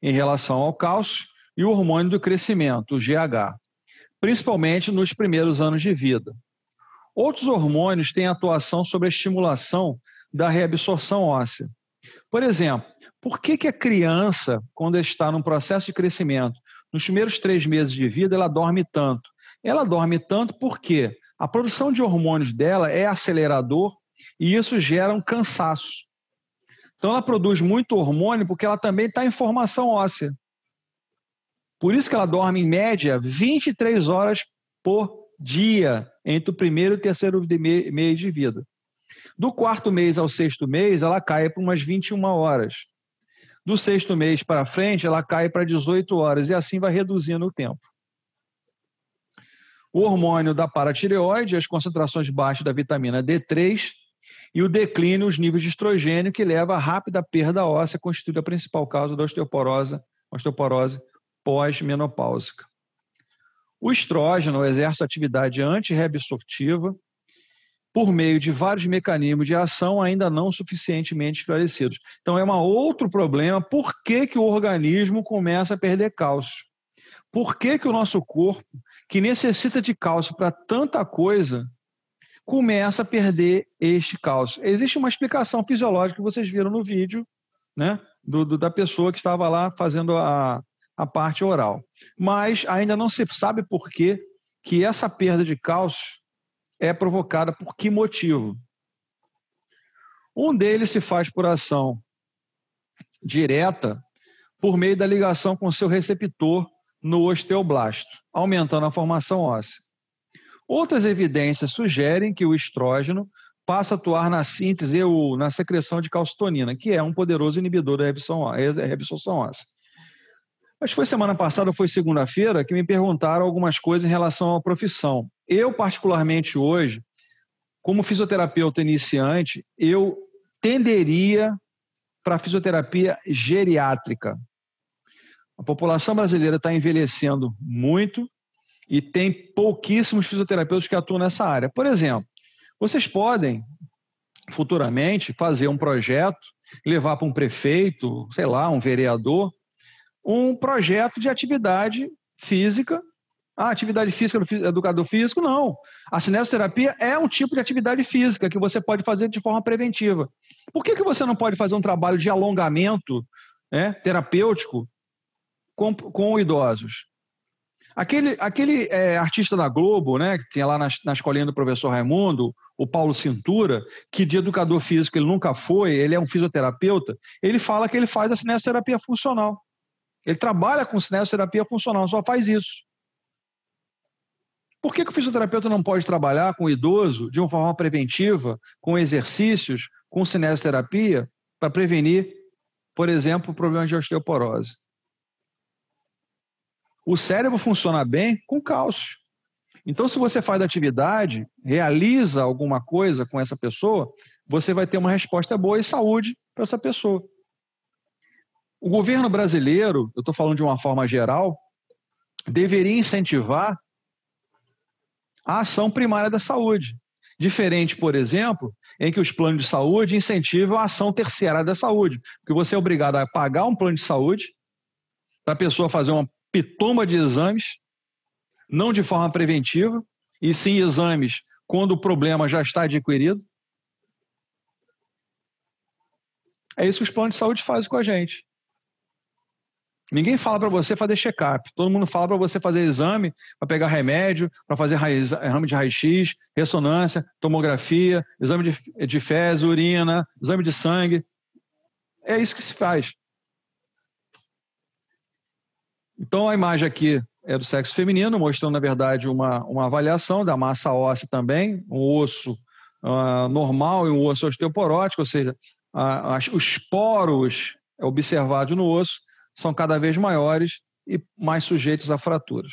em relação ao cálcio, e o hormônio do crescimento, o GH, principalmente nos primeiros anos de vida. Outros hormônios têm atuação sobre a estimulação da reabsorção óssea. Por exemplo, por que a criança, quando está num processo de crescimento, nos primeiros 3 meses de vida, ela dorme tanto? Ela dorme tanto porque a produção de hormônios dela é acelerador e isso gera um cansaço. Então, ela produz muito hormônio porque ela também está em formação óssea. Por isso que ela dorme, em média, 23 horas por dia, entre o primeiro e o terceiro mês de vida. Do 4º mês ao 6º mês, ela cai para umas 21 horas. Do 6º mês para frente, ela cai para 18 horas e assim vai reduzindo o tempo. O hormônio da paratireoide, as concentrações baixas da vitamina D3 e o declínio, os níveis de estrogênio, que leva à rápida perda óssea, constitui a principal causa da osteoporose pós-menopáusica. O estrógeno exerce atividade antirreabsortiva por meio de vários mecanismos de ação ainda não suficientemente esclarecidos. Então, é um outro problema. Por que o organismo começa a perder cálcio? Por que o nosso corpo, que necessita de cálcio para tanta coisa, começa a perder este cálcio? Existe uma explicação fisiológica que vocês viram no vídeo, né, da pessoa que estava lá fazendo a parte oral. Mas ainda não se sabe por que essa perda de cálcio é provocada por que motivo. Um deles se faz por ação direta por meio da ligação com seu receptor no osteoblasto, aumentando a formação óssea. Outras evidências sugerem que o estrógeno passa a atuar na síntese ou na secreção de calcitonina, que é um poderoso inibidor da reabsorção óssea. Acho que foi semana passada, ou foi segunda-feira, que me perguntaram algumas coisas em relação à profissão. Eu, particularmente hoje, como fisioterapeuta iniciante, eu tenderia para a fisioterapia geriátrica. A população brasileira está envelhecendo muito e tem pouquíssimos fisioterapeutas que atuam nessa área. Por exemplo, vocês podem, futuramente, fazer um projeto, levar para um prefeito, sei lá, um vereador, um projeto de atividade física. A atividade física do educador físico, não. A cinesioterapia é um tipo de atividade física que você pode fazer de forma preventiva. Por que você não pode fazer um trabalho de alongamento, né, terapêutico com idosos? Aquele artista da Globo, né, que tem lá na escolinha do professor Raimundo, o Paulo Cintura, que de educador físico ele nunca foi, ele é um fisioterapeuta, ele fala que ele faz a cinesioterapia funcional. Ele trabalha com cinesioterapia funcional, só faz isso. Por que o fisioterapeuta não pode trabalhar com o idoso de uma forma preventiva, com exercícios, com cinesioterapia, para prevenir, por exemplo, problemas de osteoporose? O cérebro funciona bem com cálcio. Então, se você faz atividade, realiza alguma coisa com essa pessoa, você vai ter uma resposta boa e saúde para essa pessoa. O governo brasileiro, eu estou falando de uma forma geral, deveria incentivar a ação primária da saúde. Diferente, por exemplo, em que os planos de saúde incentivam a ação terciária da saúde, porque você é obrigado a pagar um plano de saúde para a pessoa fazer uma pitomba de exames, não de forma preventiva, e sim exames quando o problema já está adquirido. É isso que os planos de saúde fazem com a gente. Ninguém fala para você fazer check-up. Todo mundo fala para você fazer exame, para pegar remédio, para fazer exame de raio-x, ressonância, tomografia, exame de fezes, urina, exame de sangue. É isso que se faz. Então, a imagem aqui é do sexo feminino, mostrando, na verdade, uma avaliação da massa óssea também, um osso normal e um osso osteoporótico, ou seja, os poros observados no osso são cada vez maiores e mais sujeitos a fraturas.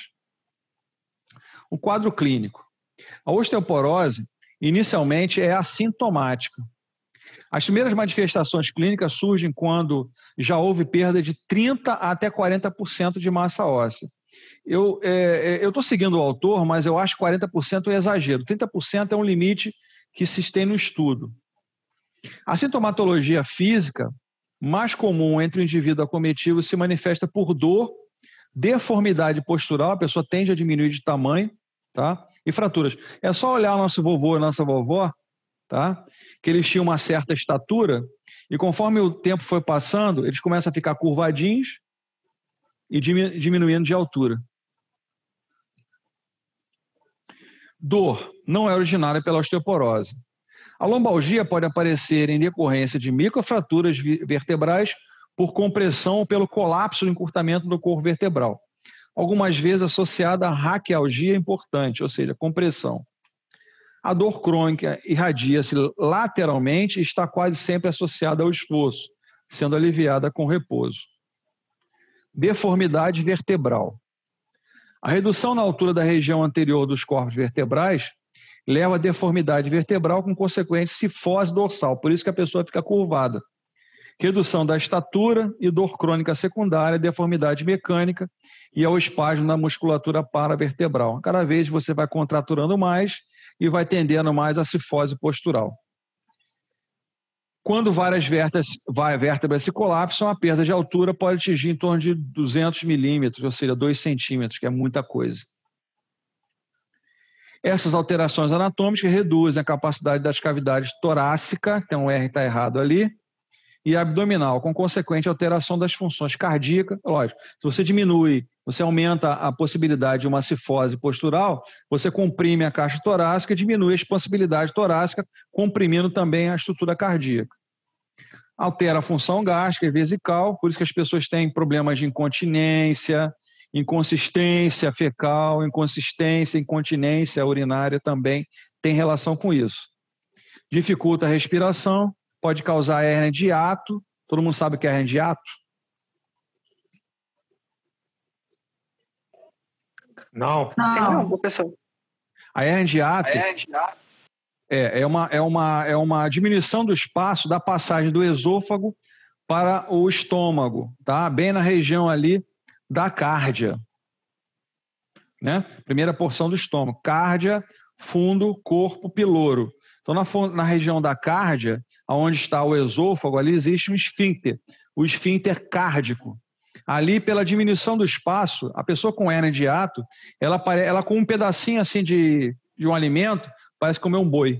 O quadro clínico. A osteoporose, inicialmente, é assintomática. As primeiras manifestações clínicas surgem quando já houve perda de 30% até 40% de massa óssea. Eu estou seguindo o autor, mas eu acho que 40% é exagero. 30% é um limite que se tem no estudo. A sintomatologia física mais comum entre o indivíduo acometido se manifesta por dor, deformidade postural, a pessoa tende a diminuir de tamanho, tá? E fraturas. É só olhar o nosso vovô e nossa vovó, tá? Que eles tinham uma certa estatura e conforme o tempo foi passando, eles começam a ficar curvadinhos e diminuindo de altura. Dor não é originária pela osteoporose. A lombalgia pode aparecer em decorrência de microfraturas vertebrais por compressão ou pelo colapso do encurtamento do corpo vertebral. Algumas vezes associada a raquialgia importante, ou seja, compressão. A dor crônica irradia-se lateralmente e está quase sempre associada ao esforço, sendo aliviada com repouso. Deformidade vertebral. A redução na altura da região anterior dos corpos vertebrais leva a deformidade vertebral com consequente cifose dorsal, por isso que a pessoa fica curvada. Redução da estatura e dor crônica secundária, deformidade mecânica e ao espasmo na musculatura paravertebral. Cada vez você vai contraturando mais e vai tendendo mais a cifose postural. Quando várias vértebras se colapsam, a perda de altura pode atingir em torno de 200 milímetros, ou seja, 2 centímetros, que é muita coisa. Essas alterações anatômicas reduzem a capacidade das cavidades torácica, tem um R está errado ali, e abdominal, com consequente alteração das funções cardíacas. Lógico, se você diminui, você aumenta a possibilidade de uma cifose postural, você comprime a caixa torácica e diminui a expansibilidade torácica, comprimindo também a estrutura cardíaca. Altera a função gástrica e vesical, por isso que as pessoas têm problemas de incontinência, inconsistência fecal, inconsistência, incontinência urinária também tem relação com isso. Dificulta a respiração, pode causar hérnia de hiato. Todo mundo sabe o que é hérnia de hiato? Não. Sim, não, professor. A hérnia de hiato é uma diminuição do espaço da passagem do esôfago para o estômago, tá? Bem na região ali da cárdia, né? Primeira porção do estômago, cárdia, fundo, corpo, piloro. Então, na região da cárdia, onde está o esôfago, ali existe um esfíncter, o esfíncter cárdico. Ali, pela diminuição do espaço, a pessoa com hérnia de hiato, ela com um pedacinho assim de um alimento, parece comer um boi.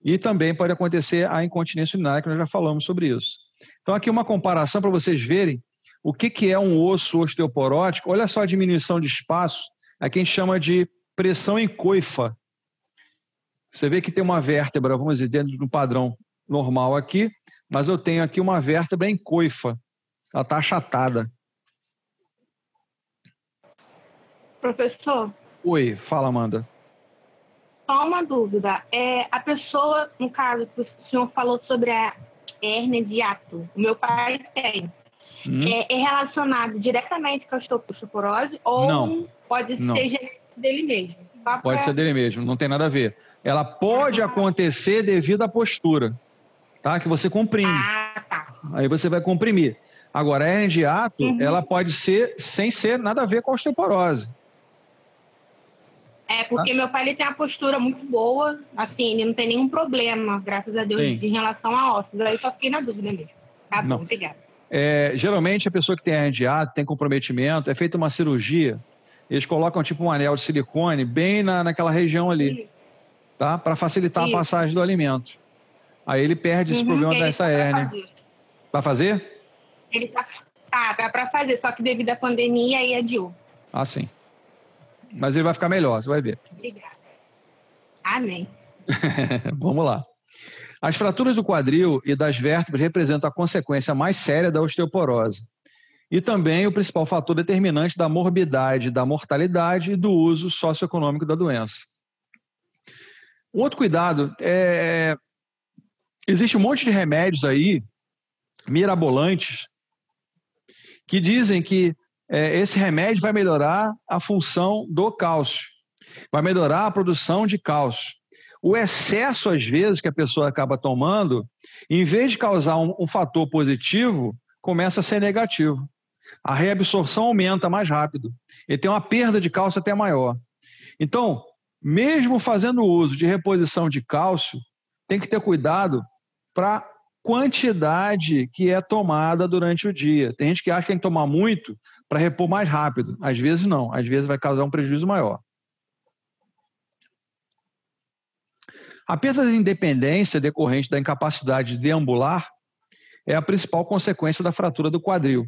E também pode acontecer a incontinência urinária, que nós já falamos sobre isso. Então, aqui uma comparação para vocês verem o que é um osso osteoporótico. Olha só a diminuição de espaço, aqui a gente chama de pressão em coifa. Você vê que tem uma vértebra, vamos dizer, dentro do padrão normal aqui, mas eu tenho aqui uma vértebra em coifa. Ela está achatada. Professor, Oi, fala, Amanda. Só uma dúvida. A pessoa, no caso, que o senhor falou sobre a hérnia de hiato, o meu pai tem. É relacionado diretamente com a osteoporose ou Não. pode Não. ser genético dele mesmo? Pode ser dele mesmo, não tem nada a ver. Ela pode acontecer devido à postura, tá? Que você comprime. Tá. Aí você vai comprimir. Agora, a hérnia de hiato, ela pode ser sem ser nada a ver com a osteoporose. Porque meu pai ele tem uma postura muito boa, assim, ele não tem nenhum problema, graças a Deus, em relação a ossos. Aí eu só fiquei na dúvida mesmo. Tá bom, obrigada. Geralmente, a pessoa que tem hérnia de hiato, tem comprometimento, é feita uma cirurgia, eles colocam tipo um anel de silicone bem naquela região ali, tá? Para facilitar a passagem do alimento. Aí ele perde esse problema dessa hérnia. Vai fazer? Ele tá para fazer, só que devido à pandemia aí adiou. Ah, sim. Mas ele vai ficar melhor, você vai ver. Obrigada. Amém. Vamos lá. As fraturas do quadril e das vértebras representam a consequência mais séria da osteoporose e também o principal fator determinante da morbidade, da mortalidade e do uso socioeconômico da doença. Um outro cuidado existe um monte de remédios aí, mirabolantes, que dizem que esse remédio vai melhorar a função do cálcio, vai melhorar a produção de cálcio. O excesso, às vezes, que a pessoa acaba tomando, em vez de causar um fator positivo, começa a ser negativo. A reabsorção aumenta mais rápido. Ele tem uma perda de cálcio até maior. Então, mesmo fazendo uso de reposição de cálcio, tem que ter cuidado para a quantidade que é tomada durante o dia. Tem gente que acha que tem que tomar muito para repor mais rápido. Às vezes não. Às vezes vai causar um prejuízo maior. A perda de independência decorrente da incapacidade de deambular é a principal consequência da fratura do quadril,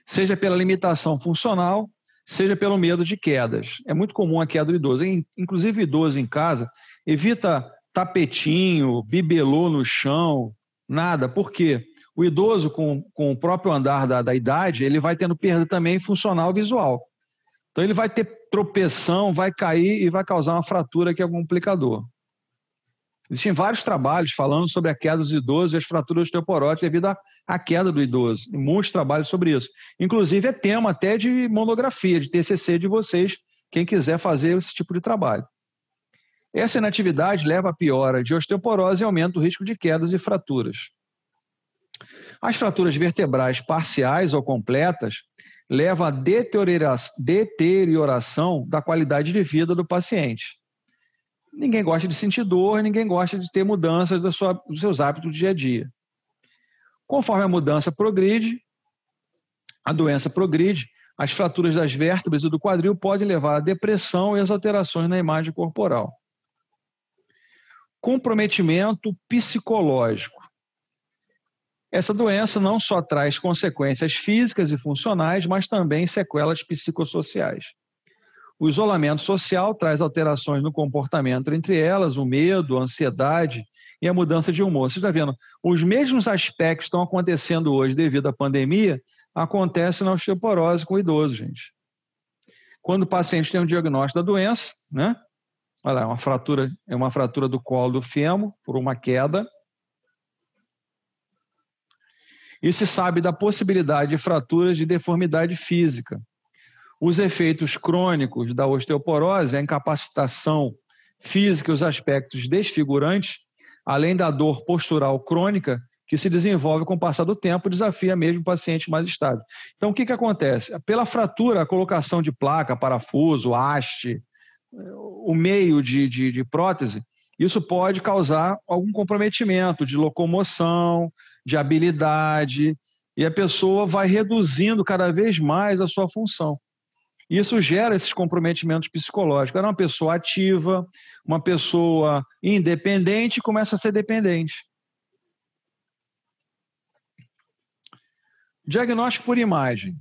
seja pela limitação funcional, seja pelo medo de quedas. É muito comum a queda do idoso. Inclusive, o idoso em casa evita tapetinho, bibelô no chão, nada. Por quê? O idoso, com o próprio andar da idade, ele vai tendo perda também funcional e visual. Então, ele vai ter tropeção, vai cair e vai causar uma fratura que é um complicador. Existem vários trabalhos falando sobre a queda dos idosos e as fraturas osteoporóticas devido à queda do idoso. Tem muitos trabalhos sobre isso. Inclusive, é tema até de monografia, de TCC de vocês, quem quiser fazer esse tipo de trabalho. Essa inatividade leva à piora de osteoporose e aumenta o risco de quedas e fraturas. As fraturas vertebrais parciais ou completas levam à deterioração da qualidade de vida do paciente. Ninguém gosta de sentir dor, ninguém gosta de ter mudanças dos seus hábitos do dia a dia. Conforme a mudança progride, a doença progride, as fraturas das vértebras e do quadril podem levar à depressão e às alterações na imagem corporal. Comprometimento psicológico. Essa doença não só traz consequências físicas e funcionais, mas também sequelas psicossociais. O isolamento social traz alterações no comportamento, entre elas o medo, a ansiedade e a mudança de humor. Você está vendo? Os mesmos aspectos que estão acontecendo hoje devido à pandemia, acontecem na osteoporose com o idoso, gente. Quando o paciente tem um diagnóstico da doença, né? Olha lá, é uma fratura do colo do fêmur por uma queda. E se sabe da possibilidade de fraturas de deformidade física. Os efeitos crônicos da osteoporose, a incapacitação física e os aspectos desfigurantes, além da dor postural crônica, que se desenvolve com o passar do tempo, desafia mesmo o paciente mais estável. Então, o que acontece? Pela fratura, a colocação de placa, parafuso, haste, o meio de prótese, isso pode causar algum comprometimento de locomoção, de habilidade, e a pessoa vai reduzindo cada vez mais a sua função. Isso gera esses comprometimentos psicológicos. Era uma pessoa ativa, uma pessoa independente, começa a ser dependente. Diagnóstico por imagem.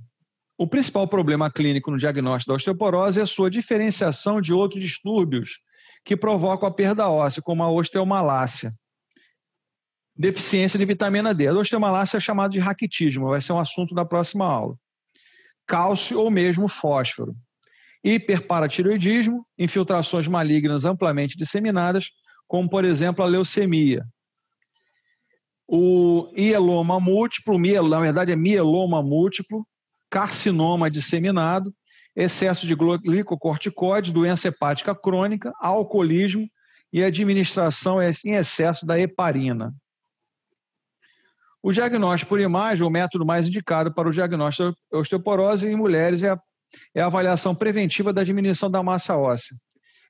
O principal problema clínico no diagnóstico da osteoporose é a sua diferenciação de outros distúrbios que provocam a perda óssea, como a osteomalácia. Deficiência de vitamina D. A osteomalácia é chamada de raquitismo, vai ser um assunto da próxima aula. Cálcio ou mesmo fósforo. hiperparatiroidismo, infiltrações malignas amplamente disseminadas, como, por exemplo, a leucemia. O mieloma múltiplo, na verdade é mieloma múltiplo, carcinoma disseminado, excesso de glicocorticoide, doença hepática crônica, alcoolismo e administração em excesso da heparina. O diagnóstico por imagem, o método mais indicado para o diagnóstico da osteoporose em mulheres é a avaliação preventiva da diminuição da massa óssea,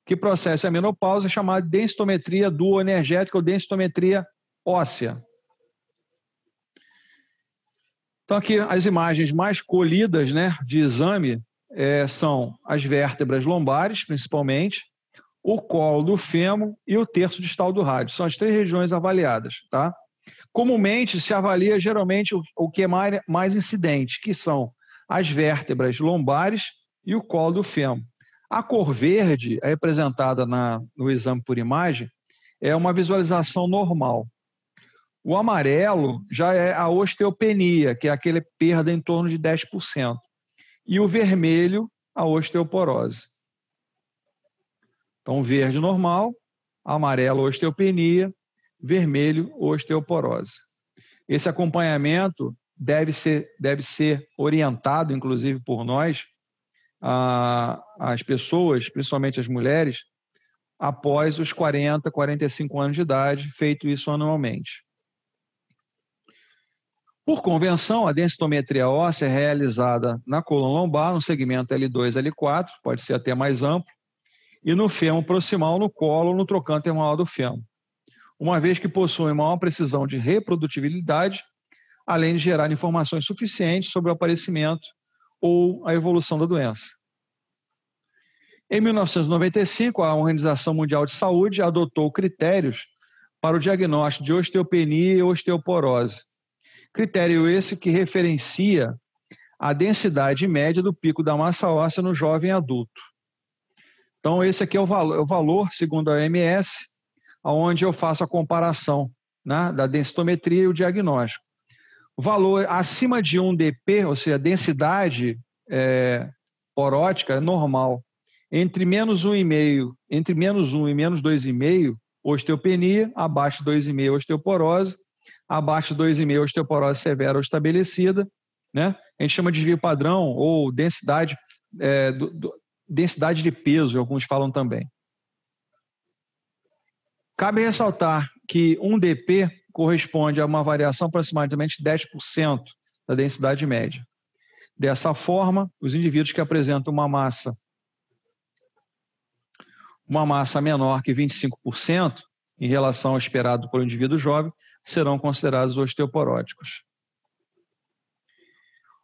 que processa a menopausa, chamada de densitometria duoenergética ou densitometria óssea. Então, aqui as imagens mais colhidas, né, de exame são as vértebras lombares, principalmente, o colo do fêmur e o terço distal do rádio. São as 3 regiões avaliadas, tá? Comumente se avalia geralmente o que é mais incidente, que são as vértebras lombares e o colo do fêmur. A cor verde, representada no exame por imagem, é uma visualização normal. O amarelo já é a osteopenia, que é aquela perda em torno de 10%. E o vermelho, a osteoporose. Então, verde normal, amarelo osteopenia, vermelho osteoporose. Esse acompanhamento deve ser orientado, inclusive por nós, as pessoas, principalmente as mulheres, após os 40, 45 anos de idade, feito isso anualmente. Por convenção, a densitometria óssea é realizada na coluna lombar, no segmento L2 e L4, pode ser até mais amplo, e no fêmur proximal, no colo ou no trocânter terminal do fêmur, uma vez que possui maior precisão de reprodutibilidade, além de gerar informações suficientes sobre o aparecimento ou a evolução da doença. Em 1995, a Organização Mundial de Saúde adotou critérios para o diagnóstico de osteopenia e osteoporose. Critério esse que referencia a densidade média do pico da massa óssea no jovem adulto. Então, esse aqui é o valor, segundo a OMS, onde eu faço a comparação, né, da densitometria e o diagnóstico. O valor acima de 1 dp, ou seja, a densidade porótica é normal. Entre menos 1,5 e menos 2,5, osteopenia, abaixo de 2,5, osteoporose, abaixo de 2,5, osteoporose severa ou estabelecida, né? A gente chama de desvio padrão ou densidade, densidade de peso, alguns falam também. Cabe ressaltar que 1 dp corresponde a uma variação aproximadamente de 10% da densidade média. Dessa forma, os indivíduos que apresentam uma massa menor que 25% em relação ao esperado por um indivíduo jovem serão considerados osteoporóticos.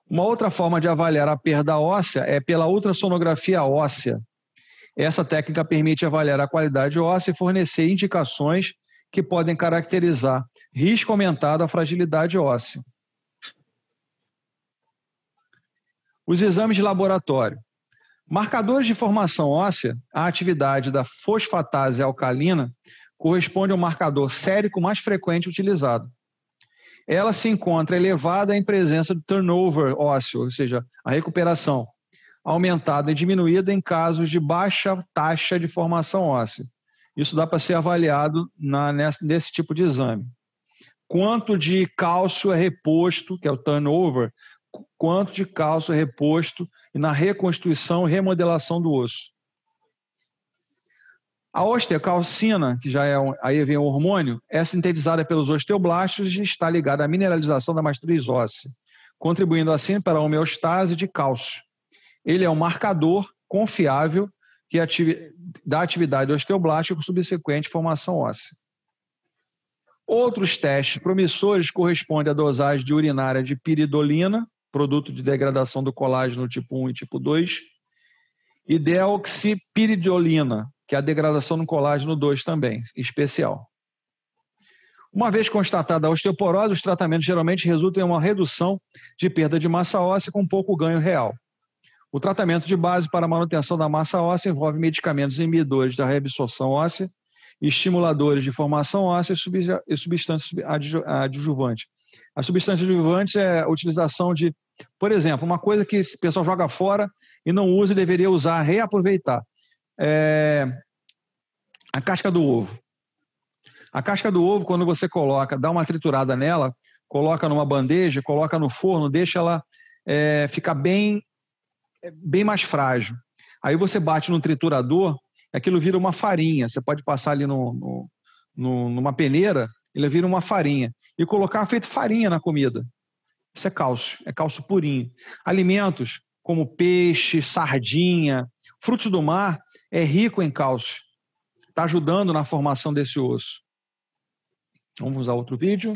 Uma outra forma de avaliar a perda óssea é pela ultrassonografia óssea. Essa técnica permite avaliar a qualidade óssea e fornecer indicações que podem caracterizar risco aumentado à fragilidade óssea. Os exames de laboratório. Marcadores de formação óssea, a atividade da fosfatase alcalina corresponde ao marcador sérico mais frequente utilizado. Ela se encontra elevada em presença de turnover ósseo, ou seja, a recuperação, aumentada e diminuída em casos de baixa taxa de formação óssea. Isso dá para ser avaliado nesse tipo de exame. Quanto de cálcio é reposto, que é o turnover, quanto de cálcio é reposto na reconstituição e remodelação do osso. A osteocalcina, que já aí vem o hormônio, é sintetizada pelos osteoblastos e está ligada à mineralização da matriz óssea, contribuindo assim para a homeostase de cálcio. Ele é um marcador confiável da atividade osteoblástica com subsequente formação óssea. Outros testes promissores correspondem à dosagem de urinária de piridolina, produto de degradação do colágeno tipo 1 e tipo 2, e deoxipiridolina, que é a degradação no colágeno 2 também, especial. Uma vez constatada a osteoporose, os tratamentos geralmente resultam em uma redução de perda de massa óssea com pouco ganho real. O tratamento de base para a manutenção da massa óssea envolve medicamentos inibidores da reabsorção óssea, estimuladores de formação óssea e substâncias adjuvantes. As substâncias adjuvantes é a utilização de Por exemplo, uma coisa que esse pessoal joga fora e não usa e deveria usar, reaproveitar. A casca do ovo. A casca do ovo, quando você coloca, dá uma triturada nela, coloca numa bandeja, coloca no forno, deixa ela ficar bem mais frágil. Aí você bate no triturador, aquilo vira uma farinha. Você pode passar ali numa peneira, ele vira uma farinha. E colocar feito farinha na comida. Isso é cálcio purinho. Alimentos como peixe, sardinha, frutos do mar, é rico em cálcio. Está ajudando na formação desse osso. Vamos usar outro vídeo.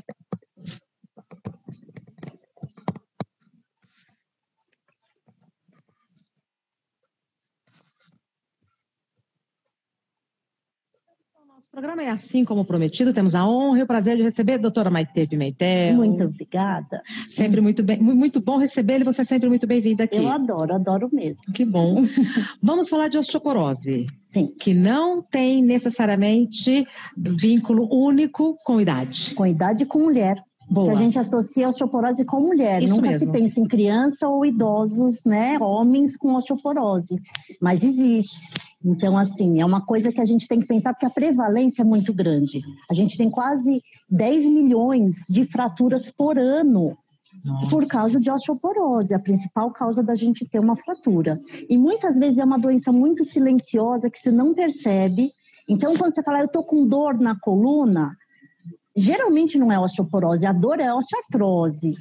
O programa é assim como prometido, temos a honra e o prazer de receber a doutora Maitê Pimentel. Muito obrigada. Sempre muito bom recebê-la e você é sempre muito bem-vinda aqui. Eu adoro mesmo. Que bom. Vamos falar de osteoporose. Sim. Que não tem necessariamente vínculo único com idade. Com idade e com mulher. Boa. Que a gente associa a osteoporose com mulher. Isso Nunca mesmo. se pensa em criança ou idosos, né? Homens com osteoporose. Mas existe. Então, assim, é uma coisa que a gente tem que pensar, porque a prevalência é muito grande. A gente tem quase 10 milhões de fraturas por ano. Nossa. Por causa de osteoporose, a principal causa da gente ter uma fratura. E muitas vezes é uma doença muito silenciosa que você não percebe. Então, quando você fala, eu tô com dor na coluna, geralmente não é osteoporose, a dor é osteoartrose.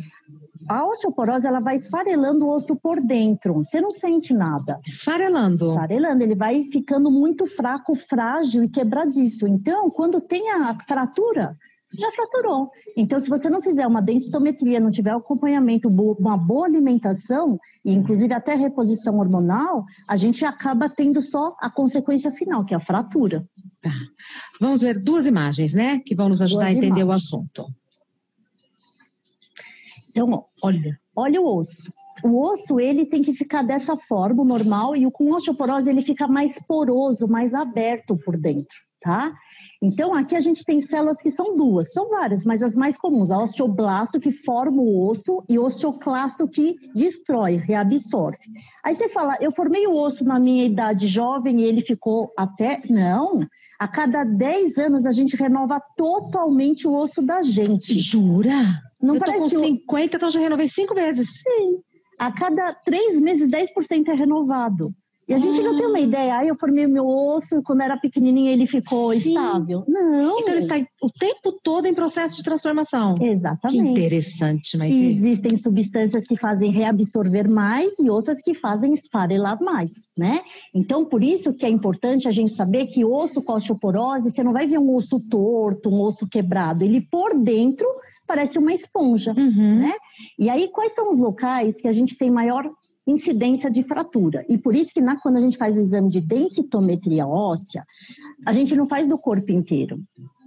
A osteoporose, ela vai esfarelando o osso por dentro. Você não sente nada. Esfarelando? Esfarelando. Ele vai ficando muito fraco, frágil e quebradiço. Então, quando tem a fratura, já fraturou. Então, se você não fizer uma densitometria, não tiver acompanhamento, uma boa alimentação, e inclusive até reposição hormonal, a gente acaba tendo só a consequência final, que é a fratura. Tá. Vamos ver duas imagens, né? Que vão nos ajudar a entender o assunto. Então, olha o osso. O osso, ele tem que ficar dessa forma, normal, e com osteoporose ele fica mais poroso, mais aberto por dentro, tá? Então, aqui a gente tem células que são duas, são várias, mas as mais comuns, a osteoblasto, que forma o osso, e o osteoclasto, que destrói, reabsorve. Aí você fala, eu formei o osso na minha idade jovem e ele ficou até... Não, a cada 10 anos a gente renova totalmente o osso da gente. Jura? Não, eu parece tô com que 50, então já renovei 5 vezes. Sim. A cada 3 meses, 10% é renovado. E a gente não tem uma ideia, eu formei meu osso, quando era pequenininho ele ficou estável. Não. Então ele está o tempo todo em processo de transformação. Exatamente. Que interessante, Maitê. E existem substâncias que fazem reabsorver mais e outras que fazem esfarelar mais, né? Então, por isso que é importante a gente saber que osso com osteoporose, você não vai ver um osso torto, um osso quebrado. Ele por dentro parece uma esponja, né? E aí, quais são os locais que a gente tem maior incidência de fratura? E por isso que quando a gente faz o exame de densitometria óssea, a gente não faz do corpo inteiro,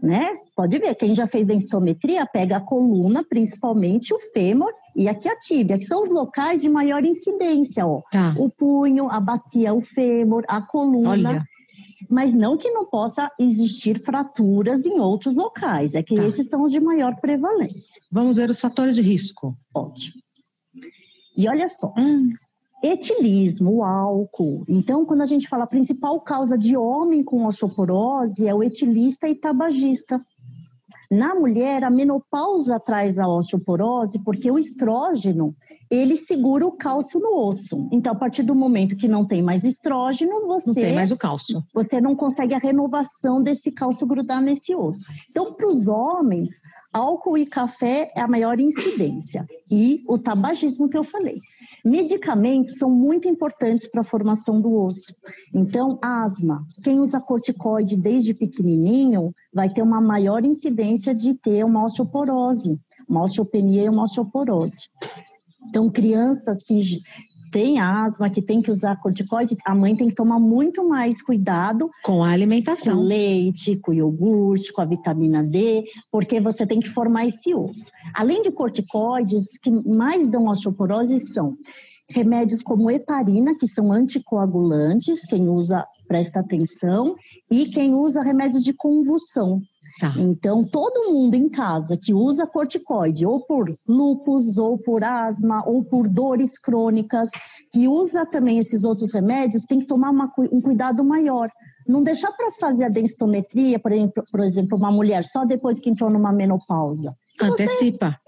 né? Pode ver, quem já fez densitometria pega a coluna, principalmente o fêmur e aqui a tíbia, que são os locais de maior incidência, ó. Tá. O punho, a bacia, o fêmur, a coluna. Olha. Mas não que não possa existir fraturas em outros locais, é que esses são os de maior prevalência. Vamos ver os fatores de risco. Ótimo. E olha só, etilismo, o álcool. Então, quando a gente fala a principal causa de homem com osteoporose é o etilista e tabagista. Na mulher, a menopausa traz a osteoporose porque o estrógeno, ele segura o cálcio no osso. Então, a partir do momento que não tem mais estrógeno, Não tem mais o cálcio. Você não consegue a renovação desse cálcio grudar nesse osso. Então, para os homens, álcool e café é a maior incidência. E o tabagismo que eu falei. Medicamentos são muito importantes para a formação do osso. Então, asma. Quem usa corticoide desde pequenininho vai ter uma maior incidência de ter uma osteoporose, uma osteopenia e uma osteoporose. Então, crianças que têm asma, que tem que usar corticoide, a mãe tem que tomar muito mais cuidado com a alimentação. Com leite, com iogurte, com a vitamina D, porque você tem que formar esse osso. Além de corticoides, os que mais dão osteoporose são remédios como heparina, que são anticoagulantes, quem usa presta atenção, e quem usa remédios de convulsão. Tá. Então, todo mundo em casa que usa corticoide, ou por lúpus, ou por asma, ou por dores crônicas, que usa também esses outros remédios, tem que tomar um cuidado maior. Não deixar para fazer a densitometria, por exemplo, uma mulher só depois que entrou numa menopausa.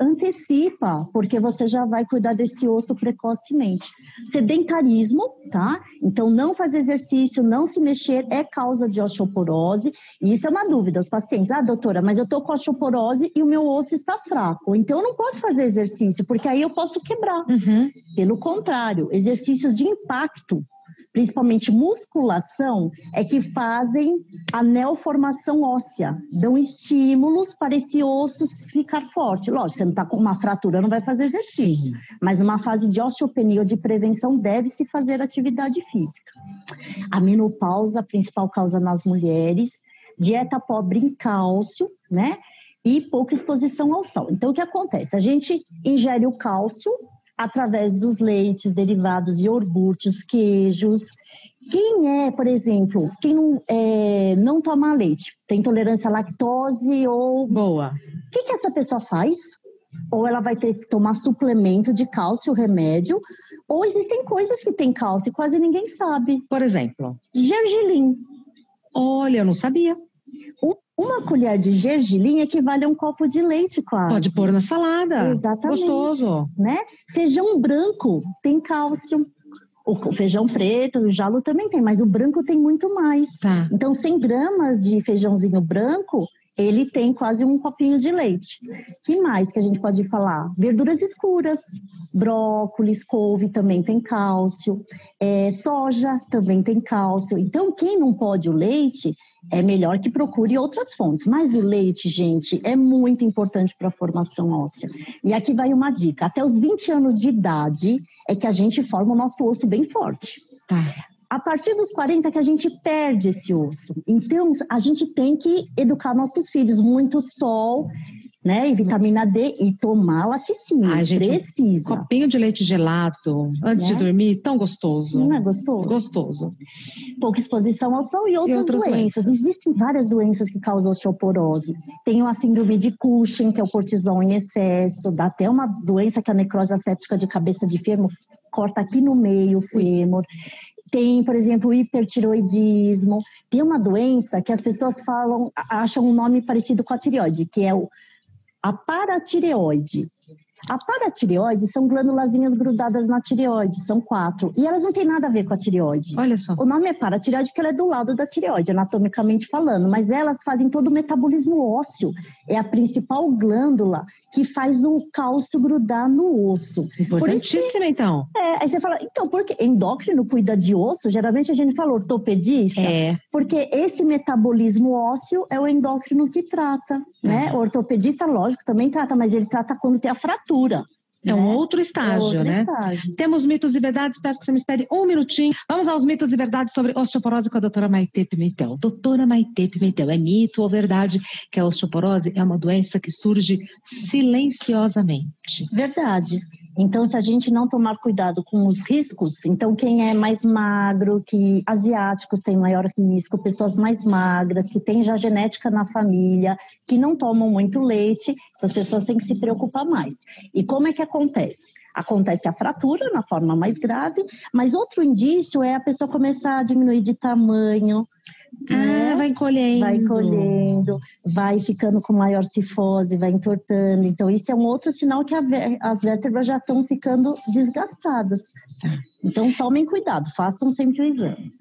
Antecipa, porque você já vai cuidar desse osso precocemente. Sedentarismo, tá? Então, não fazer exercício, não se mexer é causa de osteoporose. E isso é uma dúvida. Os pacientes, doutora, mas eu tô com osteoporose e o meu osso está fraco. Então, eu não posso fazer exercício, porque aí eu posso quebrar. Pelo contrário, exercícios de impacto, principalmente musculação, é que fazem a neoformação óssea, dão estímulos para esse osso ficar forte. Lógico, você não está com uma fratura, não vai fazer exercício, mas numa fase de osteopenia ou de prevenção deve-se fazer atividade física. A menopausa, a principal causa nas mulheres, dieta pobre em cálcio, né? E pouca exposição ao sol. Então, o que acontece? A gente ingere o cálcio através dos leites, derivados e iogurtes, queijos. Quem por exemplo, quem não toma leite, tem intolerância à lactose ou... Boa. O que essa pessoa faz? Ou ela vai ter que tomar suplemento de cálcio, remédio, ou existem coisas que têm cálcio e quase ninguém sabe. Por exemplo? Gergelim. Olha, eu não sabia. Uma colher de gergelim equivale a um copo de leite quase. Pode pôr na salada. Exatamente. Gostoso. Né? Feijão branco tem cálcio. O feijão preto, o jalo também tem, mas o branco tem muito mais. Tá. Então, 100 gramas de feijãozinho branco, ele tem quase um copinho de leite. Que mais que a gente pode falar? Verduras escuras, brócolis, couve também tem cálcio, soja também tem cálcio. Então, quem não pode o leite, é melhor que procure outras fontes. Mas o leite, gente, é muito importante para a formação óssea. E aqui vai uma dica. Até os 20 anos de idade é que a gente forma o nosso osso bem forte. Tá. A partir dos 40 que a gente perde esse osso. Então, a gente tem que educar nossos filhos. Muito sol, né? E vitamina D e tomar laticínios. Precisa. Copinho de leite gelado antes de dormir, tão gostoso. Não é gostoso? Gostoso. Pouca exposição ao sol e outras doenças. Existem várias doenças que causam osteoporose. Tem a síndrome de Cushing, que é o cortisol em excesso. Dá até uma doença que é a necrose asséptica de cabeça de fêmur, corta aqui no meio o fêmur. Tem, por exemplo, o hipertiroidismo. Tem uma doença que as pessoas acham um nome parecido com a tireoide, que é a paratireoide. A paratireoide são glândulazinhas grudadas na tireoide, são 4. E elas não têm nada a ver com a tireoide. Olha só. O nome é paratireoide porque ela é do lado da tireoide, anatomicamente falando. Mas elas fazem todo o metabolismo ósseo. É a principal glândula que faz o cálcio grudar no osso. Importantíssima, então. Aí você fala, então, porque endócrino cuida de osso? Geralmente a gente fala ortopedista. Porque esse metabolismo ósseo é o endócrino que trata, né? O ortopedista, lógico, também trata, mas ele trata quando tem a fratura. É um outro estágio, né? Temos mitos e verdades, peço que você me espere um minutinho. Vamos aos mitos e verdades sobre osteoporose com a doutora Maitê Pimentel. Doutora Maitê Pimentel, é mito ou verdade que a osteoporose é uma doença que surge silenciosamente? Verdade. Então, se a gente não tomar cuidado com os riscos, então quem é mais magro, que asiáticos têm maior risco, pessoas mais magras, que têm já genética na família, que não tomam muito leite, essas pessoas têm que se preocupar mais. E como é que acontece? Acontece a fratura na forma mais grave, mas outro indício é a pessoa começar a diminuir de tamanho, vai encolhendo. Vai encolhendo, vai ficando com maior cifose, vai entortando. Então, isso é um outro sinal que as vértebras já estão ficando desgastadas. Então, tomem cuidado, façam sempre o exame.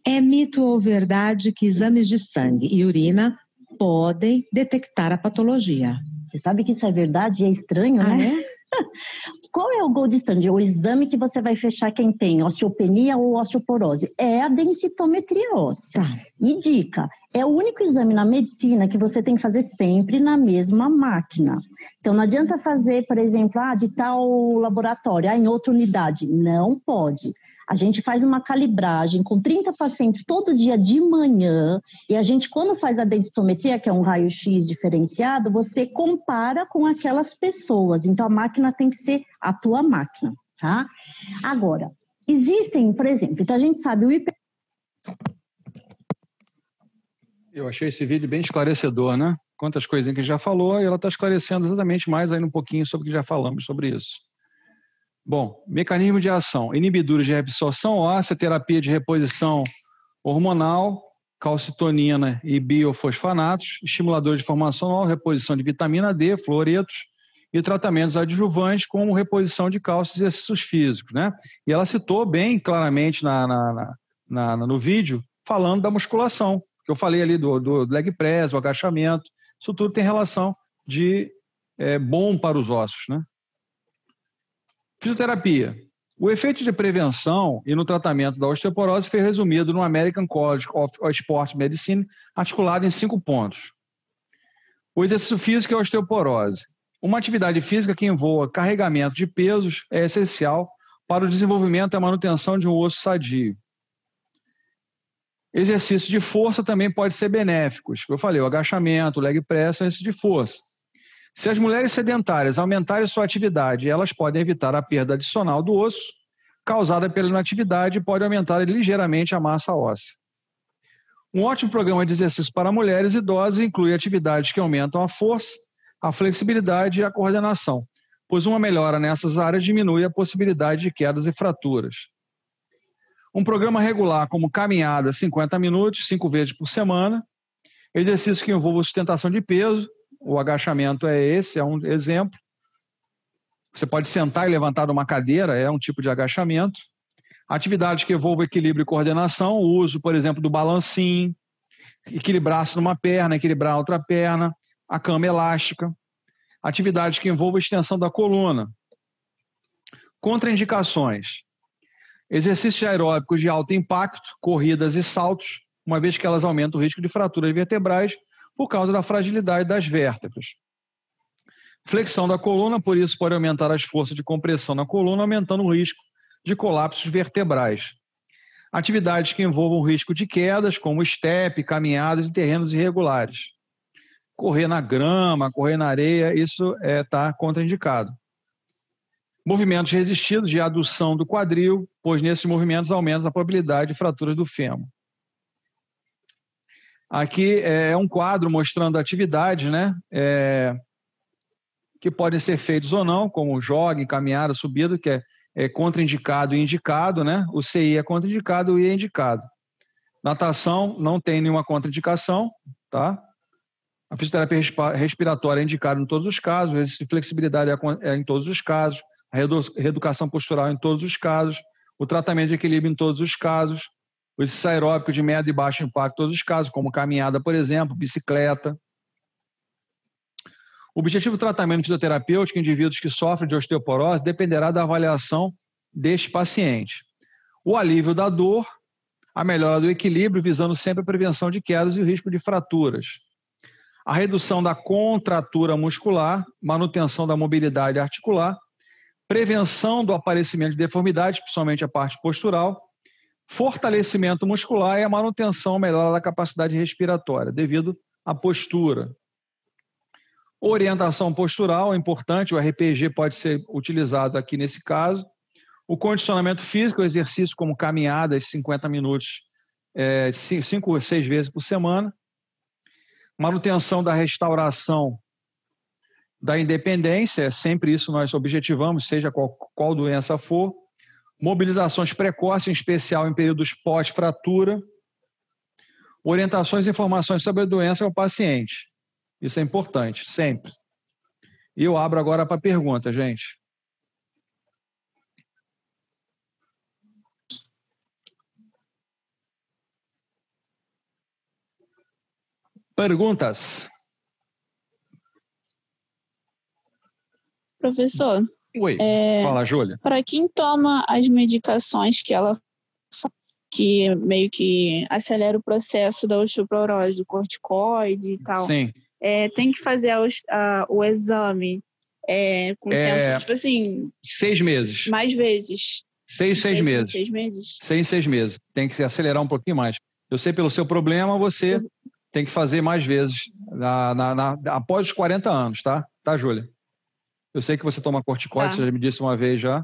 É mito ou verdade que exames de sangue e urina podem detectar a patologia? Você sabe que isso é verdade e é estranho, né? Qual é o gold standard? O exame que você vai fechar quem tem osteopenia ou osteoporose? É a densitometria óssea. E dica, é o único exame na medicina que você tem que fazer sempre na mesma máquina. Então, não adianta fazer, por exemplo, de tal laboratório, em outra unidade. Não pode. A gente faz uma calibragem com 30 pacientes todo dia de manhã e a gente, quando faz a densitometria, que é um raio-x diferenciado, você compara com aquelas pessoas. Então, a máquina tem que ser a tua máquina, tá? Agora, existem, por exemplo, então a gente sabe o Eu achei esse vídeo bem esclarecedor, né? quantas coisinhas que a gente já falou, e ela está esclarecendo exatamente mais aí um pouquinho sobre o que já falamos sobre isso. Bom, mecanismo de ação: inibidores de reabsorção óssea, terapia de reposição hormonal, calcitonina e biofosfanatos, estimuladores de formação oral, reposição de vitamina D, fluoretos e tratamentos adjuvantes como reposição de cálcio e exercícios físicos, né? E ela citou bem claramente no vídeo, falando da musculação, que eu falei ali do leg press, o agachamento, isso tudo tem relação de bom para os ossos, né? Fisioterapia. O efeito de prevenção e no tratamento da osteoporose foi resumido no American College of Sport Medicine, articulado em 5 pontos. O exercício físico e a osteoporose. Uma atividade física que envolva carregamento de pesos é essencial para o desenvolvimento e a manutenção de um osso sadio. Exercício de força também pode ser benéficos. Eu falei, o agachamento, o leg press são exercícios de força. Se as mulheres sedentárias aumentarem sua atividade, elas podem evitar a perda adicional do osso causada pela inatividade e pode aumentar ligeiramente a massa óssea. Um ótimo programa de exercício para mulheres idosas inclui atividades que aumentam a força, a flexibilidade e a coordenação, pois uma melhora nessas áreas diminui a possibilidade de quedas e fraturas. Um programa regular como caminhada 50 minutos, 5 vezes por semana, exercício que envolva sustentação de peso, o agachamento é um exemplo. Você pode sentar e levantar uma cadeira, é um tipo de agachamento. Atividades que envolvam equilíbrio e coordenação, o uso, por exemplo, do balancinho, equilibrar-se numa perna, equilibrar a outra perna, a cama elástica. Atividades que envolvam extensão da coluna. Contraindicações. Exercícios aeróbicos de alto impacto, corridas e saltos, uma vez que elas aumentam o risco de fraturas vertebrais por causa da fragilidade das vértebras. Flexão da coluna, por isso pode aumentar as forças de compressão na coluna, aumentando o risco de colapsos vertebrais. Atividades que envolvam o risco de quedas, como estepe, caminhadas em terrenos irregulares. Correr na grama, correr na areia, isso está contraindicado. Movimentos resistidos de adução do quadril, pois nesses movimentos aumenta a probabilidade de fraturas do fêmur. Aqui é um quadro mostrando atividades, né, que podem ser feitas ou não, como jogging, caminhada, subida, que é contraindicado e indicado, né? O CI é contraindicado, o I é indicado. Natação não tem nenhuma contraindicação, tá? A fisioterapia respiratória é indicada em todos os casos, o exercício de flexibilidade é em todos os casos, a reeducação postural em todos os casos, o tratamento de equilíbrio em todos os casos, o exercício aeróbico de médio e baixo impacto em todos os casos, como caminhada, por exemplo, bicicleta. O objetivo do tratamento fisioterapêutico em indivíduos que sofrem de osteoporose dependerá da avaliação deste paciente. O alívio da dor, a melhora do equilíbrio, visando sempre a prevenção de quedas e o risco de fraturas. A redução da contratura muscular, manutenção da mobilidade articular, prevenção do aparecimento de deformidades, principalmente a parte postural, fortalecimento muscular e a manutenção melhora da capacidade respiratória, devido à postura. Orientação postural é importante, o RPG pode ser utilizado aqui nesse caso. O condicionamento físico, o exercício como caminhadas, 50 minutos, 5 ou 6 vezes por semana. Manutenção da restauração da independência, é sempre isso nós objetivamos, seja qual doença for. Mobilizações precoces, em especial em períodos pós-fratura. Orientações e informações sobre a doença ao paciente. Isso é importante, sempre. E eu abro agora para pergunta, gente. Perguntas? Professor. Oi, fala, Júlia. Para quem toma as medicações que meio que acelera o processo da osteoporose, o corticoide e tal. Sim. Tem que fazer o exame com tempo, tipo assim... 6 meses. Mais vezes. 6 meses. 6 meses? 6 meses. Tem que acelerar um pouquinho mais. Eu sei pelo seu problema, você tem que fazer mais vezes após os 40 anos, tá? Tá, Júlia? Eu sei que você toma corticoide, você já me disse uma vez já.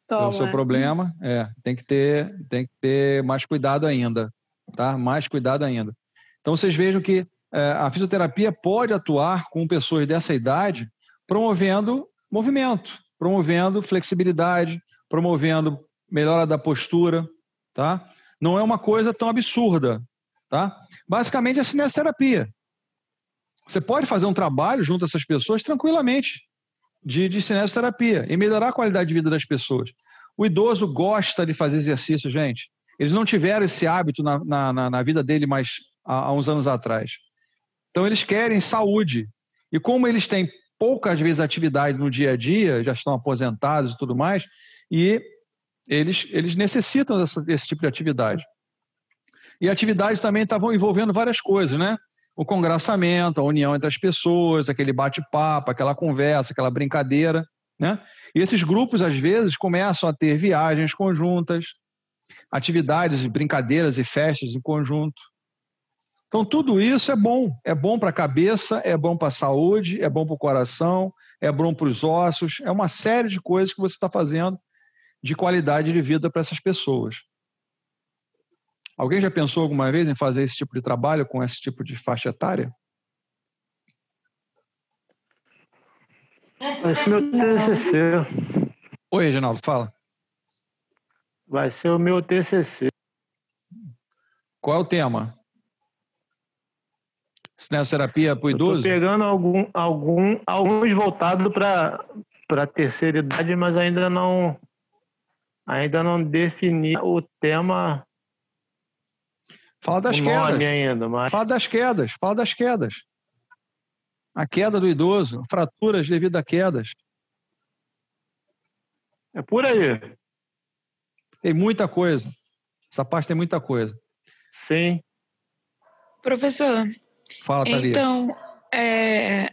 Pelo seu problema, tem que ter mais cuidado ainda, tá? Mais cuidado ainda. Então, vocês vejam que a fisioterapia pode atuar com pessoas dessa idade promovendo movimento, promovendo flexibilidade, promovendo melhora da postura, tá? Não é uma coisa tão absurda, tá? Basicamente é cinesioterapia. Você pode fazer um trabalho junto a essas pessoas tranquilamente de cinesioterapia e melhorar a qualidade de vida das pessoas. O idoso gosta de fazer exercício, gente. Eles não tiveram esse hábito na vida dele mais há uns anos atrás. Então, eles querem saúde. E como eles têm poucas vezes atividade no dia a dia, já estão aposentados e tudo mais, e eles necessitam desse tipo de atividade. E atividades também estavam envolvendo várias coisas, né? O congraçamento, a união entre as pessoas, aquele bate-papo, aquela conversa, aquela brincadeira, né? E esses grupos, às vezes, começam a ter viagens conjuntas, atividades, brincadeiras e festas em conjunto. Então, tudo isso é bom para a cabeça, é bom para a saúde, é bom para o coração, é bom para os ossos, é uma série de coisas que você está fazendo de qualidade de vida para essas pessoas. Alguém já pensou alguma vez em fazer esse tipo de trabalho com esse tipo de faixa etária? Vai ser meu TCC. Oi, Reginaldo, fala. Vai ser o meu TCC. Qual é o tema? Cinesioterapia para o idoso? Estou pegando alguns voltados para a terceira idade, mas ainda não defini o tema. Fala das quedas. Ainda, mas... Fala das quedas. A queda do idoso, fraturas devido a quedas. É por aí. Tem muita coisa. Essa parte tem muita coisa. Sim. Professor. Fala, Thalia. Então, é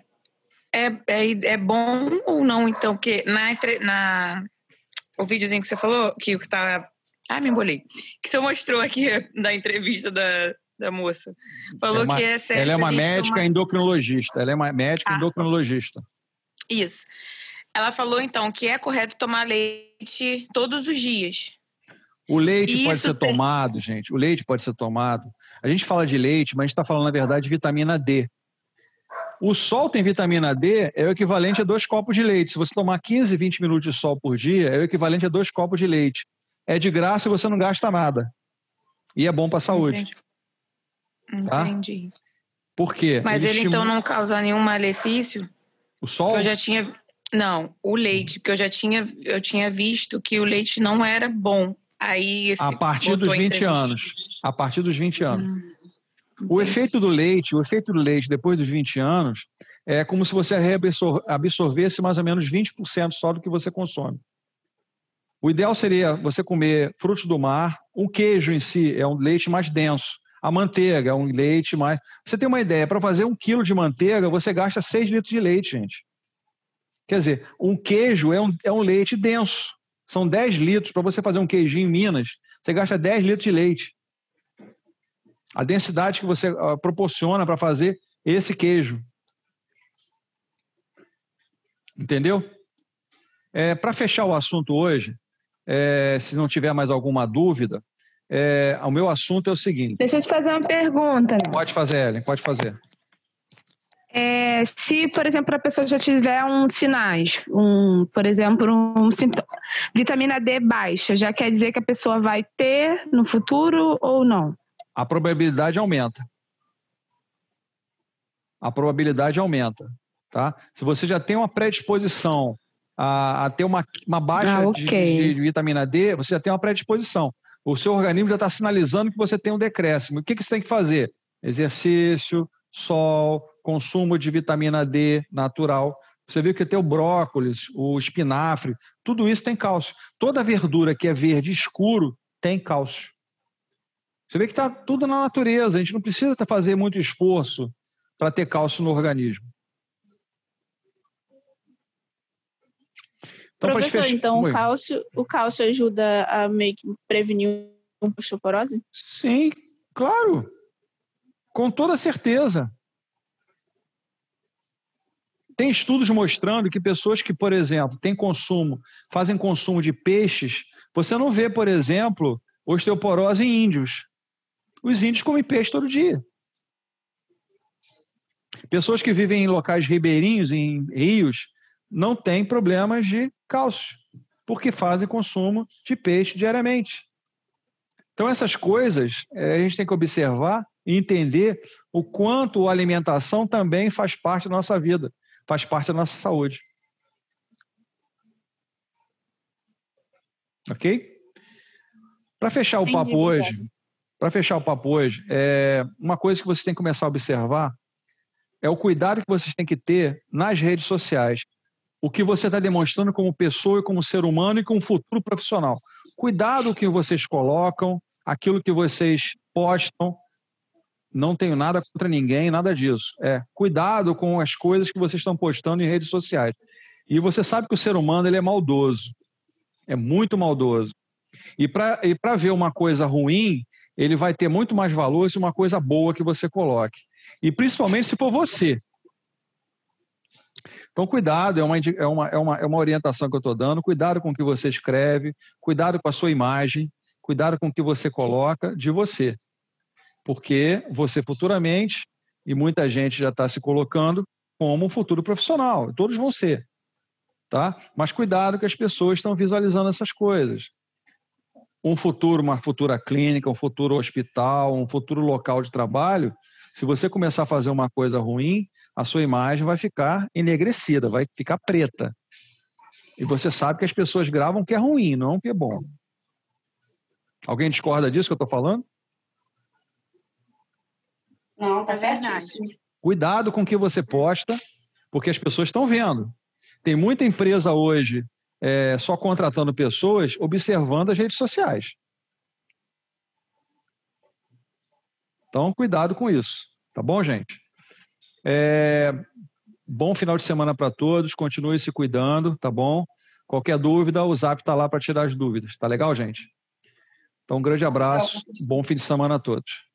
bom ou não, então, que o videozinho que você falou, que tá... Ah, me embolei. Que você mostrou aqui da entrevista da moça. Falou que é certo. Ela é uma médica endocrinologista. Ela é uma médica endocrinologista. Isso. Ela falou, então, que é correto tomar leite todos os dias. O leite pode ser tomado, gente. O leite pode ser tomado. A gente fala de leite, mas a gente está falando, na verdade, de vitamina D. O sol tem vitamina D, é o equivalente a 2 copos de leite. Se você tomar 15, 20 minutos de sol por dia, é o equivalente a 2 copos de leite. É de graça e você não gasta nada. E é bom para a saúde. Entendi. Tá? Por quê? Mas ele então não causa nenhum malefício? O sol? Eu já tinha... Não, o leite, porque eu tinha visto que o leite não era bom. Aí a partir dos 20 anos. A partir dos 20 anos. O efeito do leite depois dos 20 anos é como se você absorvesse mais ou menos 20% só do que você consome. O ideal seria você comer frutos do mar. O queijo em si é um leite mais denso. A manteiga é um leite mais... Você tem uma ideia, para fazer 1 quilo de manteiga, você gasta 6 litros de leite, gente. Quer dizer, um queijo é um leite denso. São 10 litros. Para você fazer um queijinho em Minas, você gasta 10 litros de leite. A densidade que você proporciona para fazer esse queijo. Entendeu? Para fechar o assunto hoje, se não tiver mais alguma dúvida, o meu assunto é o seguinte. Deixa eu te fazer uma pergunta. Pode fazer, Ellen, pode fazer. Se, por exemplo, a pessoa já tiver uns sinais, por exemplo, um sintoma, vitamina D baixa, já quer dizer que a pessoa vai ter no futuro ou não? A probabilidade aumenta. Tá? Se você já tem uma predisposição a ter uma baixa de vitamina D, você já tem uma predisposição. O seu organismo já está sinalizando que você tem um decréscimo. O que você tem que fazer? Exercício, sol, consumo de vitamina D natural. Você viu que tem o brócolis, o espinafre, tudo isso tem cálcio. Toda verdura que é verde escuro tem cálcio. Você vê que está tudo na natureza, a gente não precisa fazer muito esforço para ter cálcio no organismo. Então, professor, então o cálcio ajuda a meio que prevenir a osteoporose? Sim, claro. Com toda certeza. Tem estudos mostrando que pessoas que, por exemplo, fazem consumo de peixes, você não vê, por exemplo, osteoporose em índios. Os índios comem peixe todo dia. Pessoas que vivem em locais ribeirinhos, em rios, não têm problemas de cálcio, porque fazem consumo de peixe diariamente. Então, essas coisas a gente tem que observar e entender o quanto a alimentação também faz parte da nossa vida, faz parte da nossa saúde. Ok? Para fechar o papo hoje, uma coisa que vocês têm que começar a observar é o cuidado que vocês têm que ter nas redes sociais. O que você está demonstrando como pessoa e como ser humano e como futuro profissional. Cuidado com o que vocês colocam, aquilo que vocês postam. Não tenho nada contra ninguém, nada disso. Cuidado com as coisas que vocês estão postando em redes sociais. E você sabe que o ser humano ele é maldoso. É muito maldoso. E para ver uma coisa ruim, ele vai ter muito mais valor se uma coisa boa que você coloque. E principalmente se for você. Então, cuidado, é uma orientação que eu estou dando. Cuidado com o que você escreve, cuidado com a sua imagem, cuidado com o que você coloca de você. Porque você futuramente, e muita gente já está se colocando como um futuro profissional, todos vão ser. Tá? Mas cuidado que as pessoas estão visualizando essas coisas. Uma futura clínica, um futuro hospital, um futuro local de trabalho, se você começar a fazer uma coisa ruim, a sua imagem vai ficar enegrecida, vai ficar preta. E você sabe que as pessoas gravam que é ruim, não que é bom. Alguém discorda disso que eu estou falando? Não, tá certíssimo. Cuidado com o que você posta, porque as pessoas estão vendo. Tem muita empresa hoje só contratando pessoas observando as redes sociais. Então, cuidado com isso. Tá bom, gente? Bom final de semana para todos. Continue se cuidando, tá bom? Qualquer dúvida, o Zap está lá para tirar as dúvidas. Tá legal, gente? Então, um grande abraço. Bom fim de semana a todos.